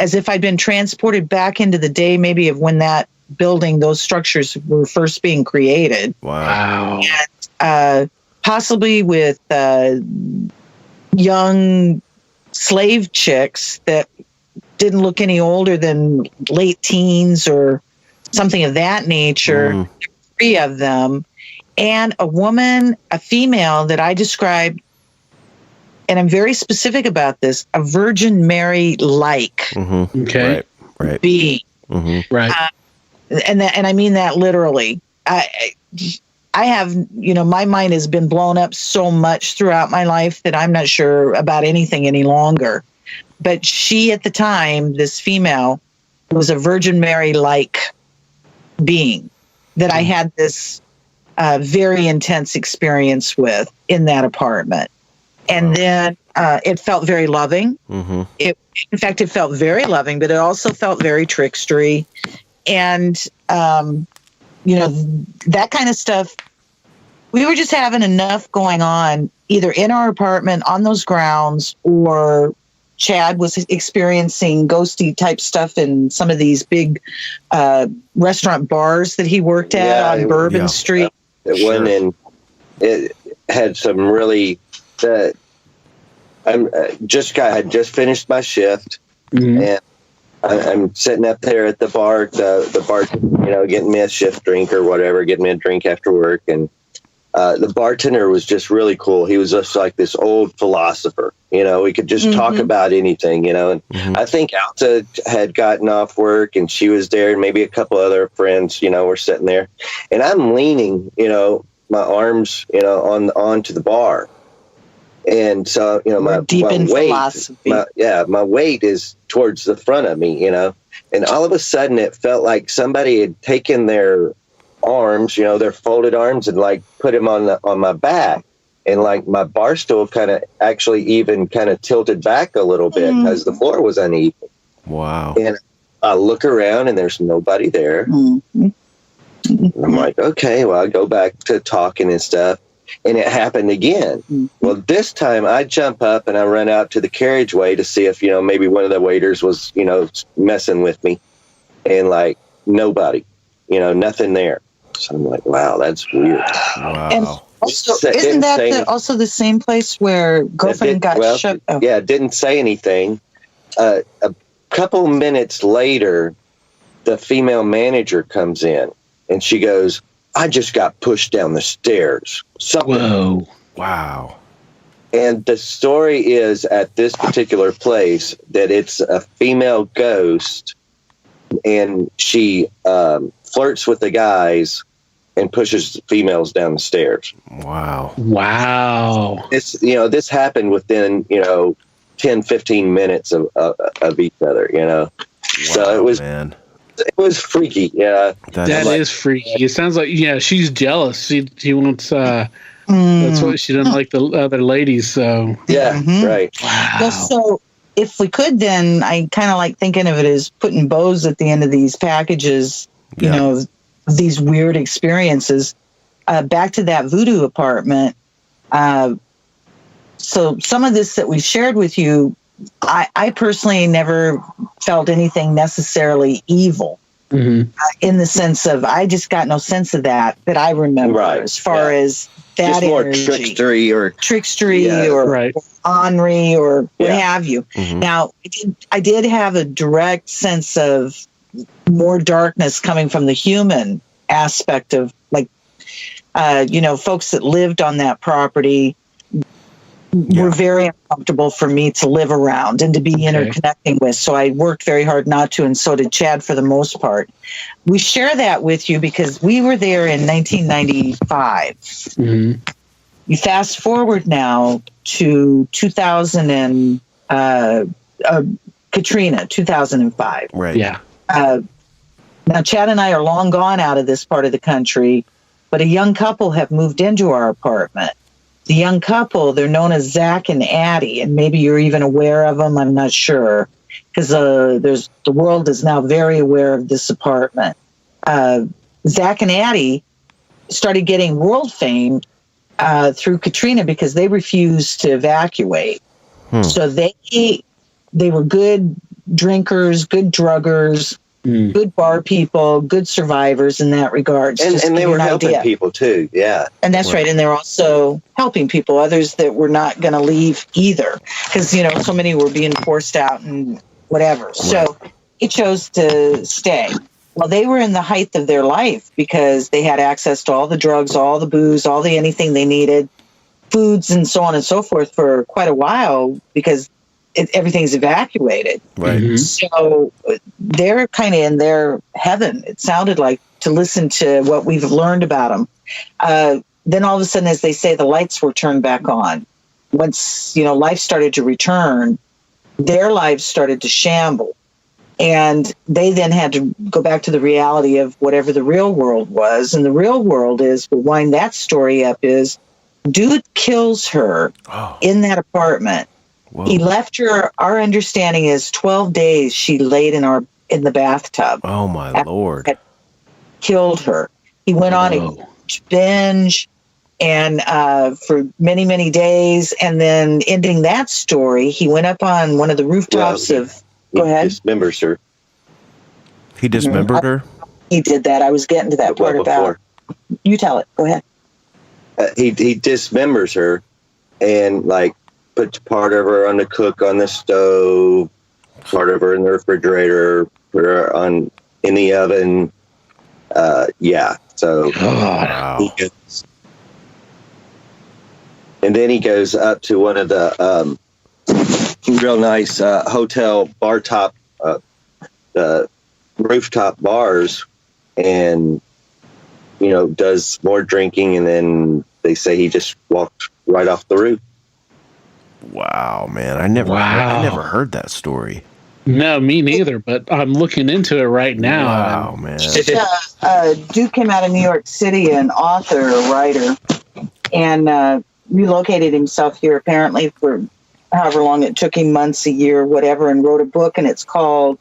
as if I'd been transported back into the day, maybe of when that building, those structures were first being created. Wow. And, possibly with young slave chicks that didn't look any older than late teens or something of that nature. 3 of them. And a female that I described, and I'm very specific about this, a Virgin Mary-like okay. Right. being. Mm-hmm. Right. And I mean that literally. I have, my mind has been blown up so much throughout my life that I'm not sure about anything any longer. But she, at the time, this female, was a Virgin Mary-like being that I had this very intense experience with in that apartment. And then it felt very loving. Mm-hmm. In fact, it felt very loving, but it also felt very trickstery. And, that kind of stuff, we were just having enough going on either in our apartment on those grounds, or Chad was experiencing ghosty type stuff in some of these big restaurant bars that he worked at on Bourbon Street. It went in, it had some really... I had just finished my shift, and I'm sitting up there at the bar, the bar, getting me a shift drink or whatever, getting me a drink after work, and The bartender was just really cool. He was just like this old philosopher. We could just talk about anything, And I think Alta had gotten off work and she was there, and maybe a couple other friends, were sitting there. And I'm leaning, my arms, onto the bar. And so, my weight, my weight is towards the front of me, and all of a sudden it felt like somebody had taken their arms, their folded arms, and like put them on my back, and like my bar stool kind of actually even kind of tilted back a little bit because the floor was uneven. Wow. And I look around and there's nobody there. I'm like, okay, well, I go back to talking and stuff. And it happened again. Well, this time I jump up and I run out to the carriageway to see if, maybe one of the waiters was, messing with me. And like, nobody, nothing there. So I'm like, wow, that's weird. Wow. And also, isn't that also the same place where girlfriend got shut? Oh. Yeah, didn't say anything. A couple minutes later, the female manager comes in and she goes, I just got pushed down the stairs. Whoa. Wow. And the story is at this particular place that it's a female ghost, and she flirts with the guys and pushes females down the stairs. Wow. Wow. This happened within, 10, 15 minutes of each other, Wow, so it was, man. It was freaky. Yeah. That is freaky. It sounds like, she's jealous. She wants, that's why she doesn't like the other ladies. So yeah, right. Wow. Well, so if we could, then I kind of like thinking of it as putting bows at the end of these packages, these weird experiences. Back to that voodoo apartment. So some of this that we shared with you, I personally never felt anything necessarily evil in the sense of I just got no sense of that I remember as far as that just more energy. trickstery or ornery or what have you. Now, I did have a direct sense of more darkness coming from the human aspect of like, folks that lived on that property were very uncomfortable for me to live around and to be interconnecting with. So I worked very hard not to, and so did Chad for the most part. We share that with you because we were there in 1995. You fast forward now to 2000 and Katrina, 2005. Right. Yeah. Now, Chad and I are long gone out of this part of the country, but a young couple have moved into our apartment. The young couple, they're known as Zach and Addie, and maybe you're even aware of them. I'm not sure, because the world is now very aware of this apartment. Zach and Addie started getting world fame through Katrina because they refused to evacuate. So they were good drinkers, good druggers, good bar people, good survivors in that regard. And they were helping people too. Yeah. And that's right. And they're also helping people, others that were not going to leave either, because, so many were being forced out and whatever. Right. So he chose to stay. Well, they were in the height of their life because they had access to all the drugs, all the booze, all the anything they needed, foods and so on and so forth for quite a while because everything's evacuated. Right. So they're kind of in their heaven, it sounded like, to listen to what we've learned about them. Then all of a sudden, as they say, the lights were turned back on. Once, life started to return, their lives started to shamble. And they then had to go back to the reality of whatever the real world was. And the real world is, we'll wind that story up, is dude kills her in that apartment. Whoa. He left her, our understanding is 12 days she laid in the bathtub. Oh, my Lord. Killed her. He went on a binge and for many, many days. And then ending that story, he went up on one of the rooftops Go ahead. He dismembers her. He dismembered her? He did that. I was getting to that part about. You tell it. Go ahead. He dismembers her and puts part of her on the cook on the stove, part of her in the refrigerator, put her in the oven. So wow. And then he goes up to one of the real nice hotel bar top, rooftop bars, and does more drinking, and then they say he just walked right off the roof. Wow, man! I never heard that story. No, me neither. But I'm looking into it right now. Wow, man! Duke came out of New York City, an author, a writer, and relocated himself here apparently for however long it took him, months, a year, whatever, and wrote a book, and it's called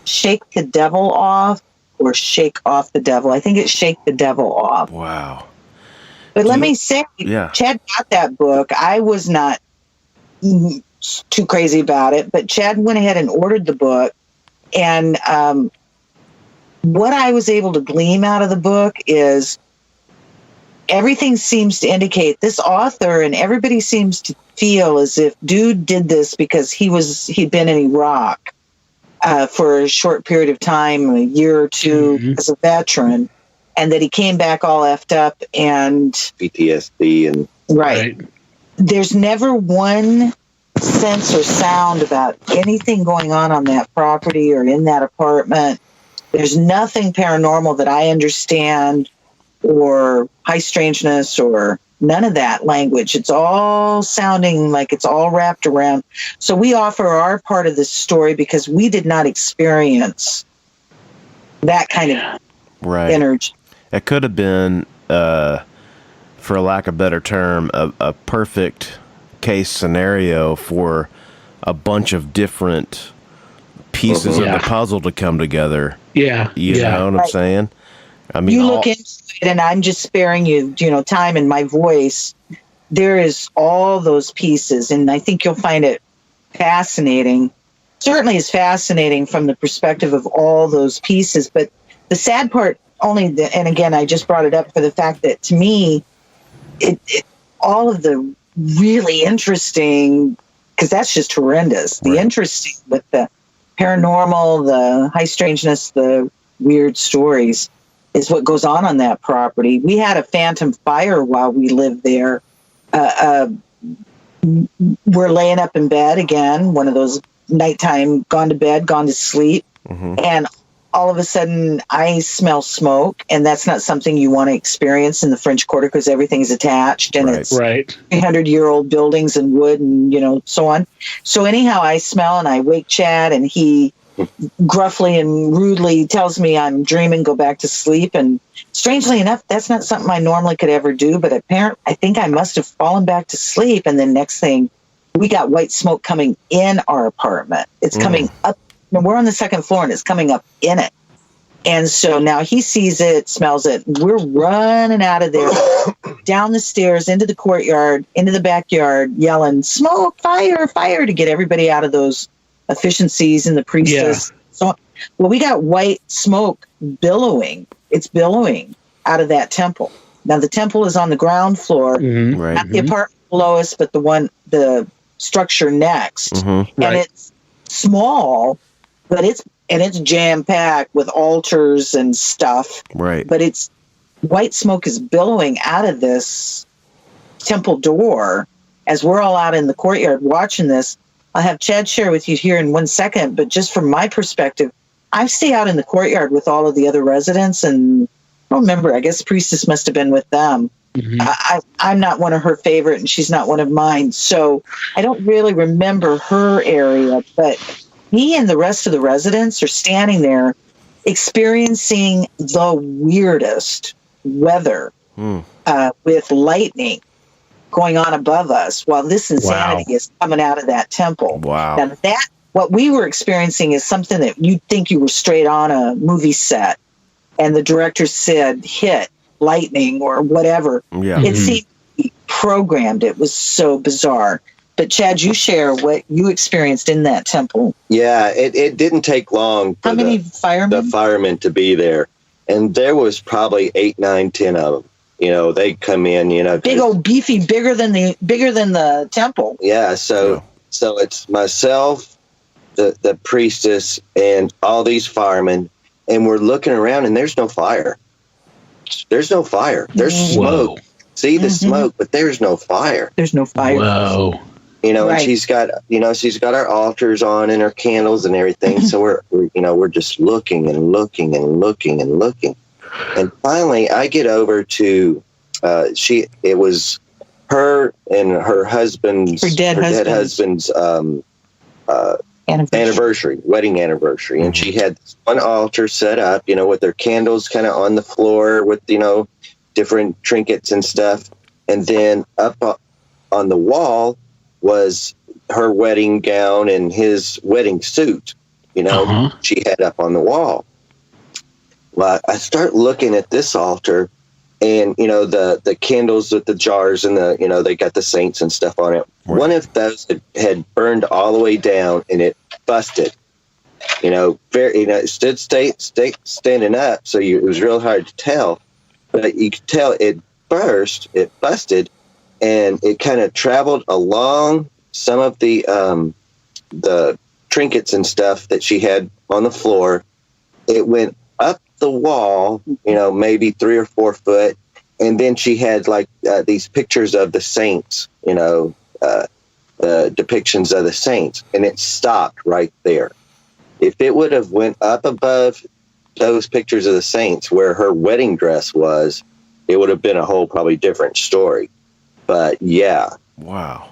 "Shake the Devil Off" or "Shake Off the Devil." I think it's "Shake the Devil Off." Wow! But let me say, Chad got that book. I was not too crazy about it, but Chad went ahead and ordered the book, and what I was able to glean out of the book is everything seems to indicate this author, and everybody seems to feel as if dude did this because he'd been in Iraq for a short period of time, a year or two, as a veteran, and that he came back all effed up and PTSD and right. There's never one sense or sound about anything going on that property or in that apartment. There's nothing paranormal that I understand, or high strangeness, or none of that language. It's all sounding like it's all wrapped around. So we offer our part of this story because we did not experience that kind of energy. It could have been, for lack of a better term, a perfect case scenario for a bunch of different pieces of the puzzle to come together. Yeah. You know what I'm saying? I mean, you look into it, and I'm just sparing you, time and my voice. There is all those pieces, and I think you'll find it fascinating. Certainly is fascinating from the perspective of all those pieces, but the sad part and again, I just brought it up for the fact that to me, all of the really interesting, because that's just horrendous, the interesting with the paranormal, the high strangeness, the weird stories is what goes on that property. We had a phantom fire while we lived there. We're laying up in bed again, one of those nighttime, gone to bed, gone to sleep, and all of a sudden I smell smoke, and that's not something you want to experience in the French Quarter because everything's attached, and it's 300-year-old buildings and wood and, so on. So anyhow, I smell, and I wake Chad, and he gruffly and rudely tells me I'm dreaming, go back to sleep. And strangely enough, that's not something I normally could ever do, but apparently I think I must have fallen back to sleep. And then next thing, we got white smoke coming in our apartment. It's coming up. We're on the second floor, and it's coming up in it. And so now he sees it, smells it. We're running out of there, down the stairs, into the courtyard, into the backyard, yelling, smoke, fire, fire, to get everybody out of those efficiencies and the priestess. Yeah. So, well, we got white smoke billowing. It's billowing out of that temple. Now, the temple is on the ground floor, not the apartment below us, but the structure next. And it's small, but it's jam-packed with altars and stuff. Right. But it's white smoke is billowing out of this temple door as we're all out in the courtyard watching this. I'll have Chad share with you here in 1 second, but just from my perspective, I stay out in the courtyard with all of the other residents, and I don't remember, I guess Priestess must have been with them. I'm not one of her favorite, and she's not one of mine, so I don't really remember her area, but me and the rest of the residents are standing there experiencing the weirdest weather with lightning going on above us while this insanity is coming out of that temple. Wow. Now what we were experiencing is something that you'd think you were straight on a movie set and the director said hit lightning or whatever. Yeah. It seemed to be programmed. It was so bizarre. But Chad, you share what you experienced in that temple. Yeah, it didn't take long for the firemen to be there. And there was probably 8, 9, 10 of them. They come in, big old beefy, bigger than the temple. Yeah. So it's myself, the priestess, and all these firemen, and we're looking around, and there's no fire. There's no fire. There's smoke. see the smoke, but there's no fire. There's no fire. Whoa. You know, Right. and she's got our altars on and her candles and everything. So we're just looking and looking and looking and looking. And finally I get over to, it was her and her husband's, dead husband's, wedding anniversary. And she had this one altar set up, you know, with their candles kind of on the floor with, you know, different trinkets and stuff. And then up on the wall was her wedding gown and his wedding suit, you know, she had up on the wall. Well, I start looking at this altar and, you know, the candles with the jars and the, you know, they got the saints and stuff on it. Right. One of those had burned all the way down and it busted, you know, it stood standing up. So it was real hard to tell, but you could tell it busted. And it kind of traveled along some of the trinkets and stuff that she had on the floor. It went up the wall, you know, maybe 3 or 4 foot. And then she had like these pictures of the saints, you know, the depictions of the saints. And it stopped right there. If it would have went up above those pictures of the saints where her wedding dress was, it would have been a whole probably different story. But yeah, wow,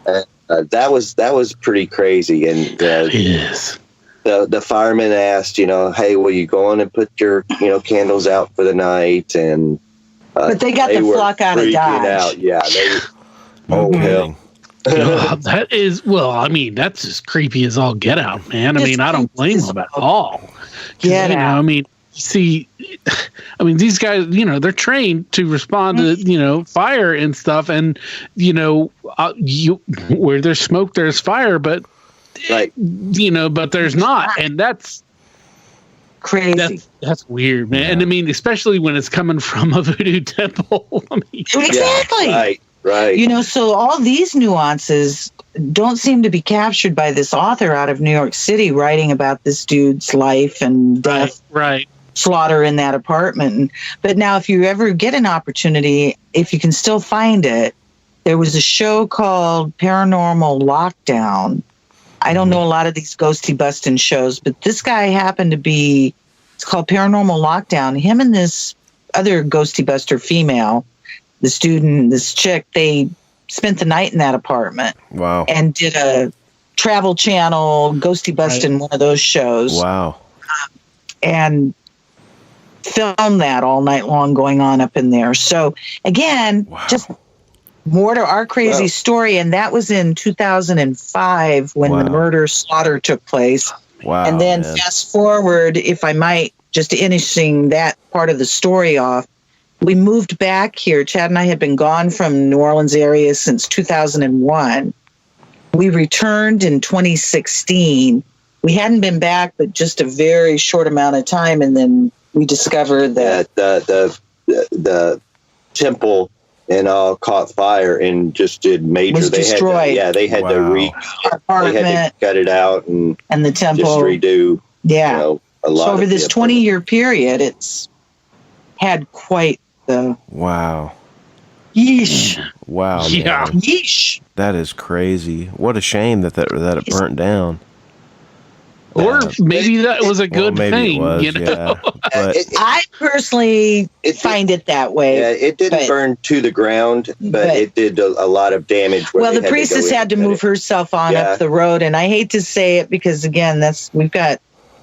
that was pretty crazy. And it is. The fireman asked, you know, hey, will you go on and put your, you know, candles out for the night? And but they got the flock out of Dodge. Out. Yeah, hell. That is, well, I mean, that's as creepy as all get out, man. I mean, I don't blame them at all. Get out. I mean, see, I mean, these guys, you know, they're trained to respond to, you know, fire and stuff. And, you know, where there's smoke, there's fire, but, right. You know, but there's not. And that's crazy. That's weird, man. Yeah. And I mean, especially when it's coming from a voodoo temple. I mean, exactly. Yeah, right. You know, so all these nuances don't seem to be captured by this author out of New York City writing about this dude's life and death. Right. Slaughter in that apartment. But now if you ever get an opportunity, if you can still find it, there was a show called Paranormal Lockdown. I don't know a lot of these ghosty busting shows, but this guy happened to be, it's called Paranormal Lockdown. Him and this other ghosty buster female, the student, this chick, they spent the night in that apartment. Wow. And did a Travel Channel ghosty busting, one of those shows. Wow. And filmed that all night long going on up in there. So again, just more to our crazy story. And that was in 2005 when the murder slaughter took place. Wow. And then fast forward, if I might, just finishing that part of the story off, we moved back here. Chad and I had been gone from New Orleans area since 2001. We returned in 2016. We hadn't been back, but just a very short amount of time. And then we discovered that the temple and all caught fire and just did major. Was destroyed. They had to cut it out and the temple just redo. Yeah, you know, a lot. So over this 20-year period, it's had quite the Yeesh. Wow. Yeah. Man. Yeesh. That is crazy. What a shame that it burnt down. Or maybe that was a good thing. It was, you know? But I personally find it that way. Yeah, it didn't burn to the ground, but it did a lot of damage. Well, the priestess had to move herself on up the road, and I hate to say it because, again, we've got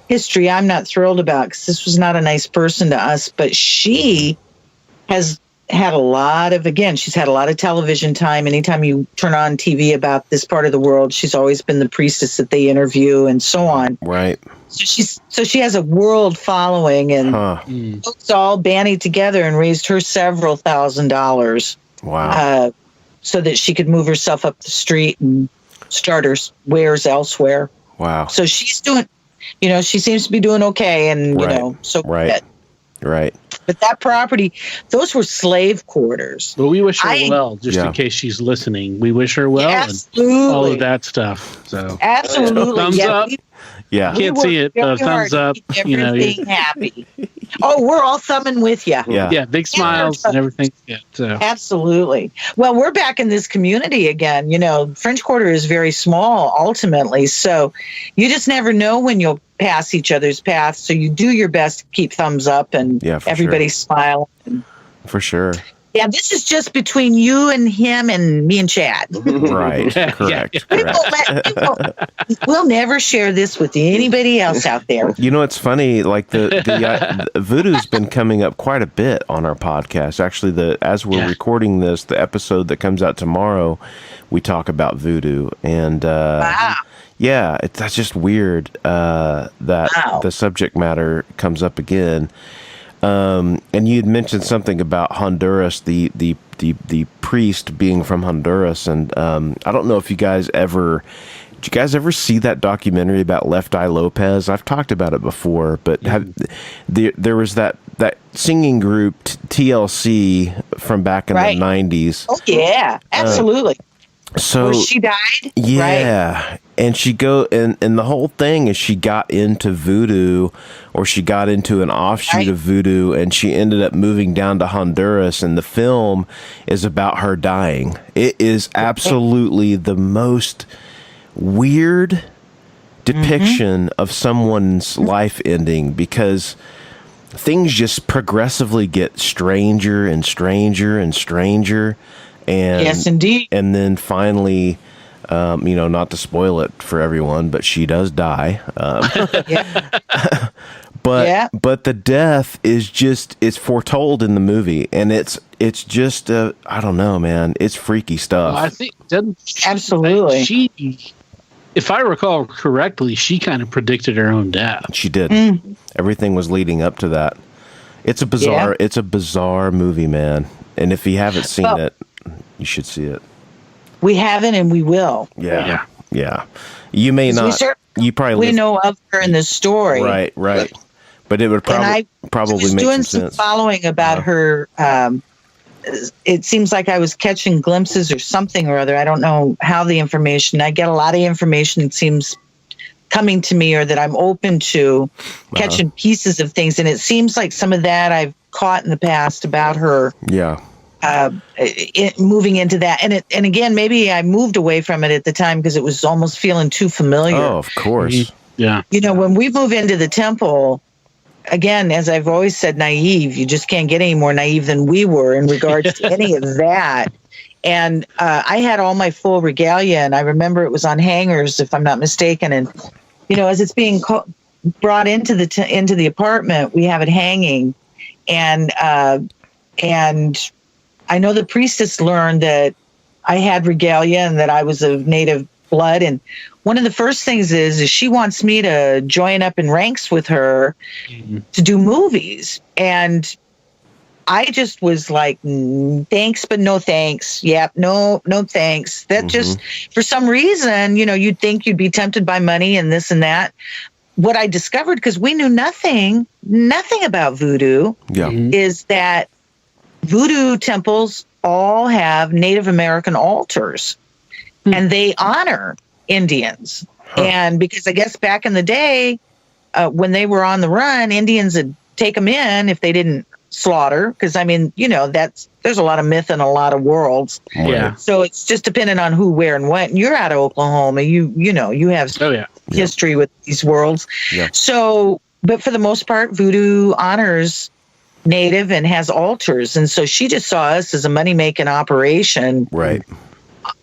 history I'm not thrilled about because this was not a nice person to us, but she has had she's had a lot of television time. Anytime you turn on TV about this part of the world, she's always been the priestess that they interview and so on. Right. So she has a world following, and folks all bandied together and raised her several $1,000s. Wow. So that she could move herself up the street and start her wares elsewhere. Wow. So she's doing, she seems to be doing okay, and so right. But that property, those were slave quarters. Well, we wish her well, just in case she's listening. We wish her well and all of that stuff. So absolutely, thumbs up. Yeah. Can't see it, but thumbs up. Everything happy. Oh, we're all thumbing with you. Yeah, big smiles and everything. Yeah, so. Absolutely. Well, we're back in this community again. French Quarter is very small ultimately, so you just never know when you'll pass each other's paths. So you do your best to keep thumbs up and everybody smile. For sure. Yeah, this is just between you and him and me and Chad. Right. Correct. We'll never share this with anybody else out there. It's funny. Like the voodoo's been coming up quite a bit on our podcast. Actually, as we're recording this, the episode that comes out tomorrow, we talk about voodoo, and wow. Yeah, that's just weird that the subject matter comes up again. And you had mentioned something about Honduras, the priest being from Honduras, and I don't know if did you guys ever see that documentary about Left Eye Lopez? I've talked about it before, but there was that singing group TLC from back in the 90s. Oh yeah, absolutely. So she died. Yeah. Right? And and the whole thing is she got into voodoo, or she got into an offshoot of voodoo, and she ended up moving down to Honduras, and the film is about her dying. It is absolutely the most weird depiction of someone's life ending, because things just progressively get stranger and stranger and stranger. And, yes, indeed. And then finally, not to spoil it for everyone, but she does die. But the death is it's foretold in the movie, and it's just I don't know, man. It's freaky stuff. Well, I think absolutely. If I recall correctly, she kind of predicted her own death. She did. Everything was leading up to that. It's a bizarre movie, man. And if you haven't seen it, you should see it. We haven't, and we will. Yeah. You may not. You probably know of her in the story, right? But it would probably make doing some sense. Following about her. It seems like I was catching glimpses or something or other. I don't know how the information. I get a lot of information. It seems coming to me, or that I'm open to catching pieces of things, and it seems like some of that I've caught in the past about her. Yeah. Moving into that, and again, maybe I moved away from it at the time because it was almost feeling too familiar. Oh, of course. Yeah. When we move into the temple, again, as I've always said, naive. You just can't get any more naive than we were in regards to any of that. And I had all my full regalia, and I remember it was on hangers, if I'm not mistaken. And as it's being brought into the apartment, we have it hanging, and I know the priestess learned that I had regalia and that I was of native blood. And one of the first things is she wants me to join up in ranks with her to do movies. And I just was like, thanks, but no thanks. Yep, no thanks. That just, for some reason, you'd think you'd be tempted by money and this and that. What I discovered, because we knew nothing about voodoo, is that voodoo temples all have Native American altars, and they honor Indians. And because I guess back in the day, when they were on the run, Indians would take them in if they didn't slaughter. Because there's a lot of myth in a lot of worlds. Yeah. So it's just dependent on who, where, and when. You're out of Oklahoma. You have history with these worlds. Yeah. So, but for the most part, voodoo honors Native and has altars, and so she just saw us as a money-making operation, right?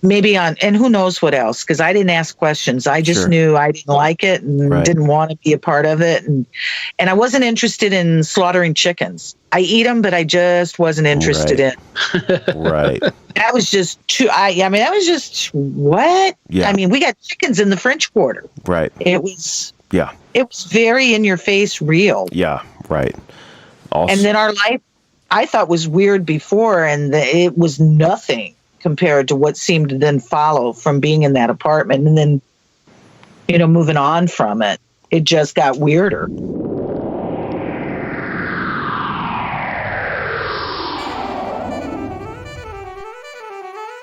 Maybe and who knows what else, because I didn't ask questions. I just knew I didn't like it and didn't want to be a part of it, and I wasn't interested in slaughtering chickens. I eat them, but I just wasn't interested in. Right. That was just too. That was just what? Yeah. We got chickens in the French Quarter. Right. It was. Yeah. It was very in your face, real. Yeah. Right. Also, and then our life, I thought, was weird before, and it was nothing compared to what seemed to then follow from being in that apartment. And then, moving on from it, it just got weirder.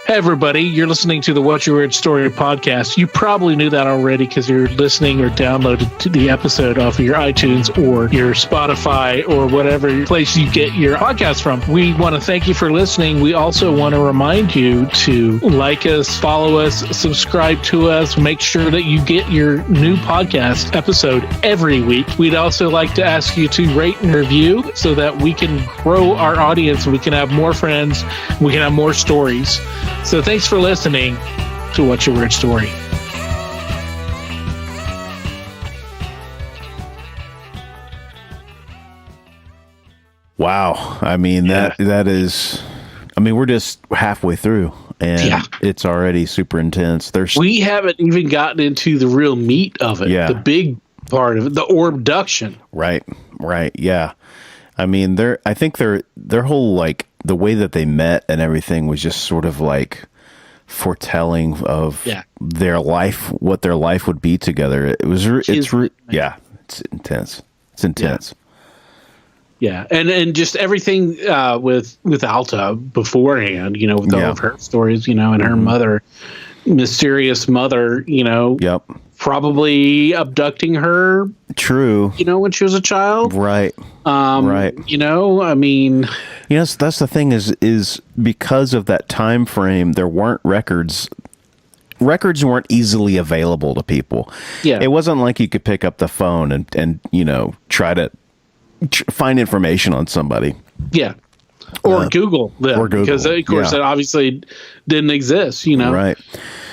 Hey, everybody, you're listening to the What's Your Weird Story podcast. You probably knew that already because you're listening or downloaded to the episode off of your iTunes or your Spotify or whatever place you get your podcast from. We want to thank you for listening. We also want to remind you to like us, follow us, subscribe to us, make sure that you get your new podcast episode every week. We'd also like to ask you to rate and review so that we can grow our audience and we can have more friends, we can have more stories. So thanks for listening to What's Your Weird Story. Wow. I mean, that is, I mean, we're just halfway through and it's already super intense. We haven't even gotten into the real meat of it. Yeah. The big part of it, the orabduction. Right. Yeah. I mean, I think their whole, like, the way that they met and everything was just sort of like foretelling of their life, what their life would be together. It's intense. It's intense. Yeah. And just everything with Alta beforehand, you know, with all of her stories, you know, and her mother, mysterious mother, you know, probably abducting her. True. You know, when she was a child. Right. You know, I mean, yes, that's the thing is because of that time frame, there weren't records. Records weren't easily available to people. Yeah. It wasn't like you could pick up the phone and you know, try to find information on somebody. Yeah. Or Google them. Or Google. Because, of course, it obviously didn't exist, you know. Right.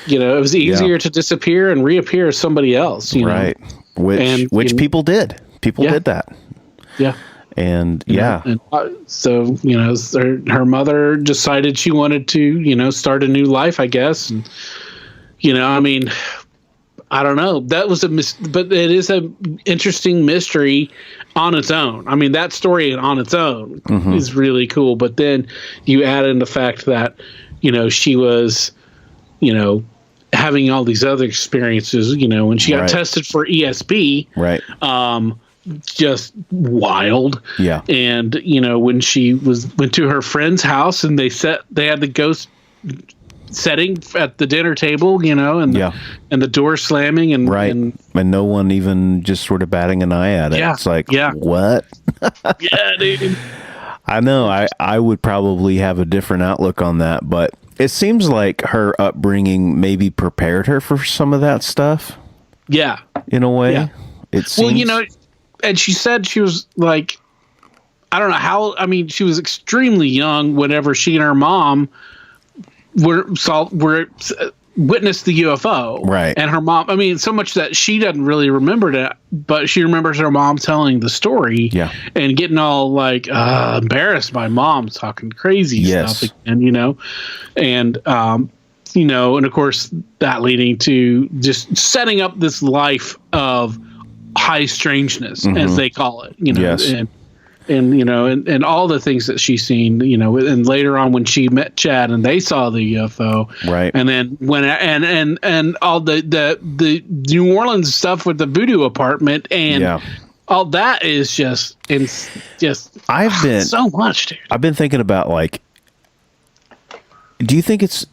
You know, it was easier to disappear and reappear as somebody else, you know. Right. Which people did. People did that. Yeah. And and, so, you know, her mother decided she wanted to, you know, start a new life, I guess. And, you know, I mean, I don't know. That was but it is a interesting mystery on its own. I mean, that story on its own is really cool. But then you add in the fact that, you know, she was, you know, having all these other experiences, you know, when she got tested for ESP, just wild. Yeah. And, you know, when she went to her friend's house and they had the ghost setting at the dinner table, you know, and the door slamming and and no one even just sort of batting an eye at it. It's like, what? Yeah, dude. I know. I would probably have a different outlook on that, but it seems like her upbringing maybe prepared her for some of that stuff. Yeah. In a way. Yeah. It seems. Well, you know, and she said she was like, I don't know how, I mean, she was extremely young whenever she and her mom witnessed the UFO. Right. And her mom, I mean, so much that she doesn't really remember that, but she remembers her mom telling the story and getting all like embarrassed by mom talking crazy stuff again, you know, and, you know, and of course that leading to just setting up this life of high strangeness, as they call it, you know, and you know, and all the things that she's seen, you know, and later on when she met Chad and they saw the UFO, and then when and all the New Orleans stuff with the voodoo apartment and all that is just so much, dude. I've been thinking about, like, do you think it's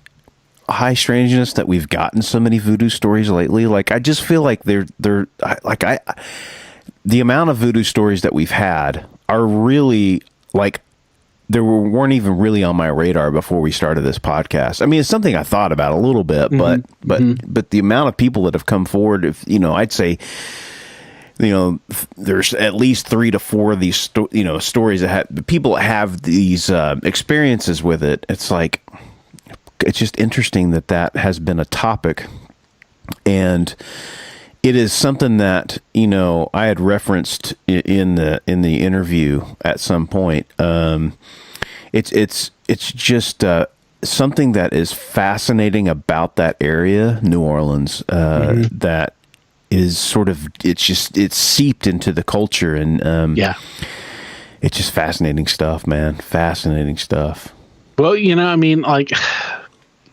high strangeness that we've gotten so many voodoo stories lately? Like, I just feel like the amount of voodoo stories that we've had are really, like, weren't even really on my radar before we started this podcast. I mean, it's something I thought about a little bit, but the amount of people that have come forward, if, you know, I'd say, you know, there's at least 3 to 4 of these, stories that people have these experiences with it. It's like, it's just interesting that has been a topic, and it is something that, you know, I had referenced in the interview at some point. It's just something that is fascinating about that area, New Orleans, that is sort of, it's seeped into the culture, and it's just fascinating stuff, man. Fascinating stuff. Well, you know, I mean, like,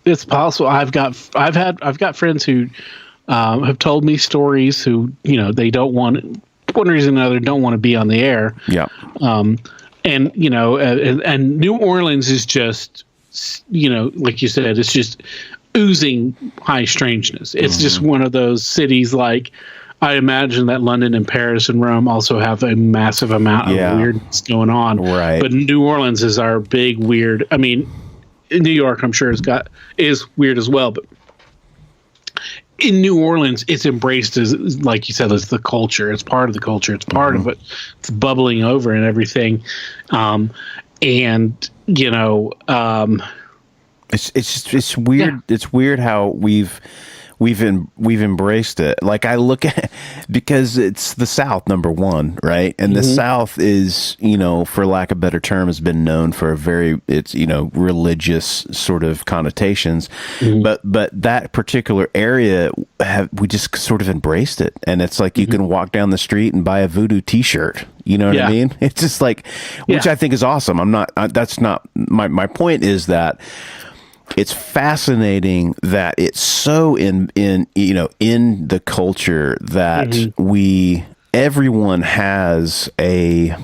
it's possible. I've got friends who have told me stories who, you know, they don't want, one reason or another, don't want to be on the air. Yeah. And, you know, and New Orleans is just you know, like you said, it's just oozing high strangeness. It's just one of those cities like, I imagine that London and Paris and Rome also have a massive amount of weirdness going on. Right. But New Orleans is our big weird. I mean, New York, I'm sure, is weird as well. But in New Orleans, it's embraced as, like you said, as the culture. It's part of the culture. It's part of it. It's bubbling over and everything. And you know, it's weird. Yeah. It's weird how we've embraced it. Like I look at, because it's the South, number one, right? And the South is, you know, for lack of a better term, has been known for it's, you know, religious sort of connotations. But that particular area, we just sort of embraced it. And it's like you can walk down the street and buy a Voodoo t-shirt. You know what I mean? It's just like, which I think is awesome. That's not my point is that it's fascinating that it's so in the culture that everyone has a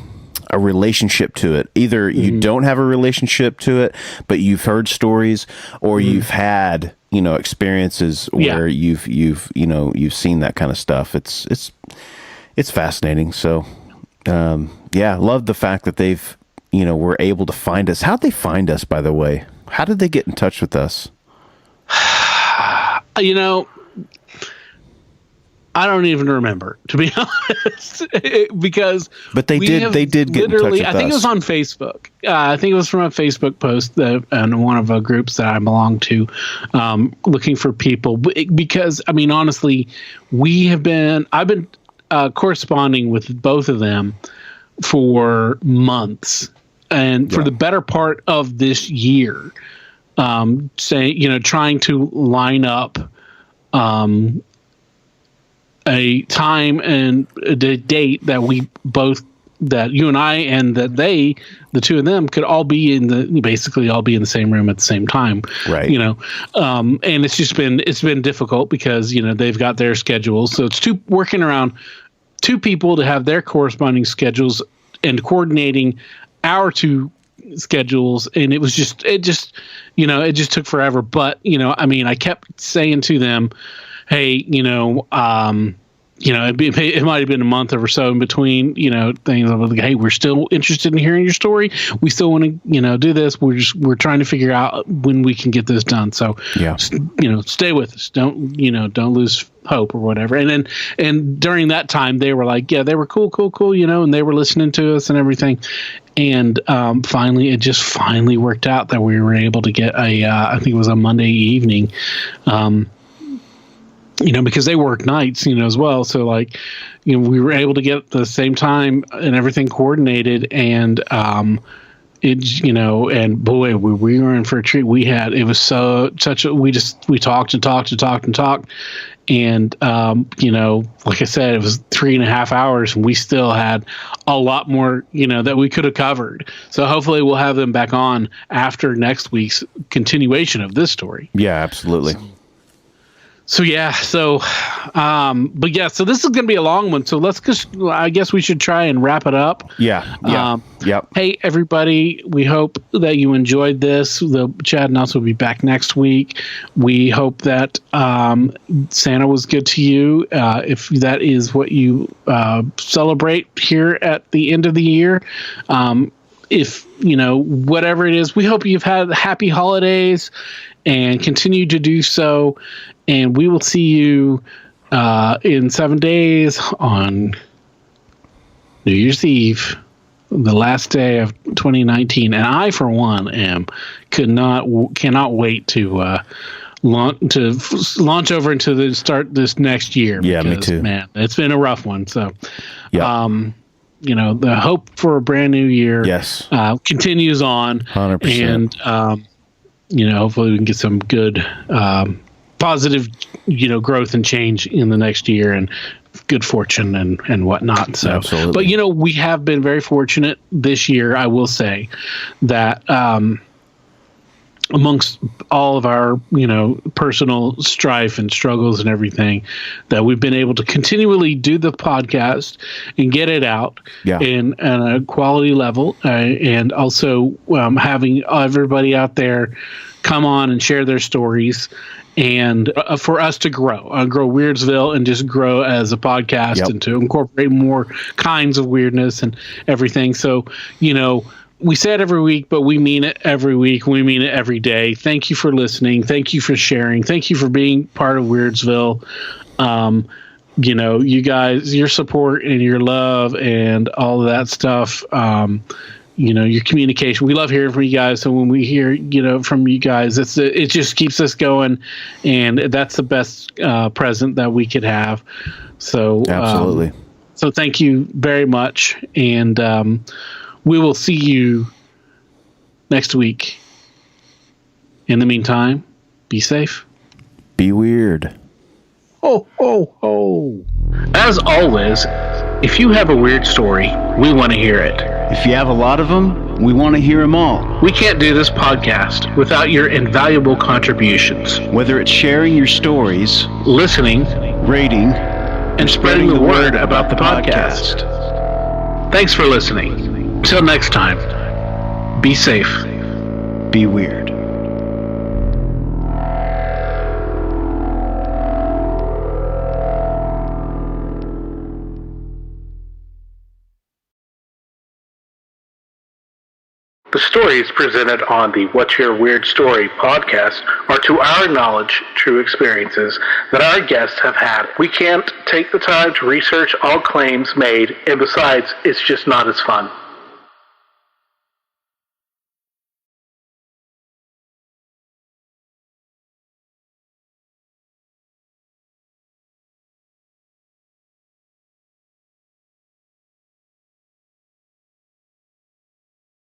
relationship to it. Either you don't have a relationship to it, but you've heard stories, or you've had, you know, experiences where you've seen that kind of stuff. It's fascinating. So love the fact that they've, you know, were able to find us. How'd they find us, by the way? How did they get in touch with us? You know, I don't even remember, to be honest, because but they did get in touch with us. I think it was on Facebook. I think it was from a Facebook post and one of the groups that I belong to, looking for people. Because I mean, honestly, I've been corresponding with both of them for months. And for the better part of this year, saying, you know, trying to line up a time and a date that that you and I and that the two of them could all be basically all be in the same room at the same time. Right. You know, and it's been difficult because, you know, they've got their schedules. So it's working around two people to have their corresponding schedules and coordinating our two schedules, and it just took forever. But, you know, I mean, I kept saying to them, hey, you know, it might have been a month or so in between, you know, things. I was like, hey, we're still interested in hearing your story. We still want to, you know, do this. We're trying to figure out when we can get this done. So, you know, stay with us. Don't lose hope or whatever. And during that time, they were like, yeah, they were cool, you know, and they were listening to us and everything. And finally, it just finally worked out that we were able to get I think it was a Monday evening, you know, because they work nights, you know, as well. So like, you know, we were able to get the same time and everything coordinated, and you know, and boy, we were in for a treat. We talked and talked. And, you know, like I said, it was 3.5 hours, and we still had a lot more, you know, that we could have covered. So hopefully we'll have them back on after next week's continuation of this story. Yeah, absolutely. So but yeah, so this is going to be a long one. So I guess we should try and wrap it up. Yeah. Yep. Hey, everybody, we hope that you enjoyed this. Chad and us will be back next week. We hope that Santa was good to you. If that is what you celebrate here at the end of the year, if, you know, whatever it is, we hope you've had happy holidays and continue to do so. And we will see you in 7 days on New Year's Eve, the last day of 2019. And I, for one, cannot wait to launch over into the start this next year. Yeah, me too. Man, it's been a rough one. So, you know, the hope for a brand new year continues on. 100%. And, you know, hopefully we can get some good positive, you know, growth and change in the next year, and good fortune and whatnot. So, absolutely. But, you know, we have been very fortunate this year. I will say that, amongst all of our, personal strife and struggles and everything, that we've been able to continually do the podcast and get it out in a quality level, and also having everybody out there come on and share their stories, and for us to grow Weirdsville and just grow as a podcast and to incorporate more kinds of weirdness and everything. So, we say it every week, but we mean it every week. We mean it every day. Thank you for listening. Thank you for sharing. Thank you for being part of Weirdsville. You guys, your support and your love and all of that stuff, your communication. We love hearing from you guys. So when we hear, from you guys, it just keeps us going. And that's the best present that we could have. So absolutely. So thank you very much. And, we will see you next week. In the meantime, be safe. Be weird. Ho, ho, ho. As always, if you have a weird story, we want to hear it. If you have a lot of them, we want to hear them all. We can't do this podcast without your invaluable contributions. Whether it's sharing your stories, listening, rating, and spreading the word about the podcast. Thanks for listening. Until next time, be safe. Be weird. The stories presented on the What's Your Weird Story podcast are, to our knowledge, true experiences that our guests have had. We can't take the time to research all claims made, and besides, it's just not as fun.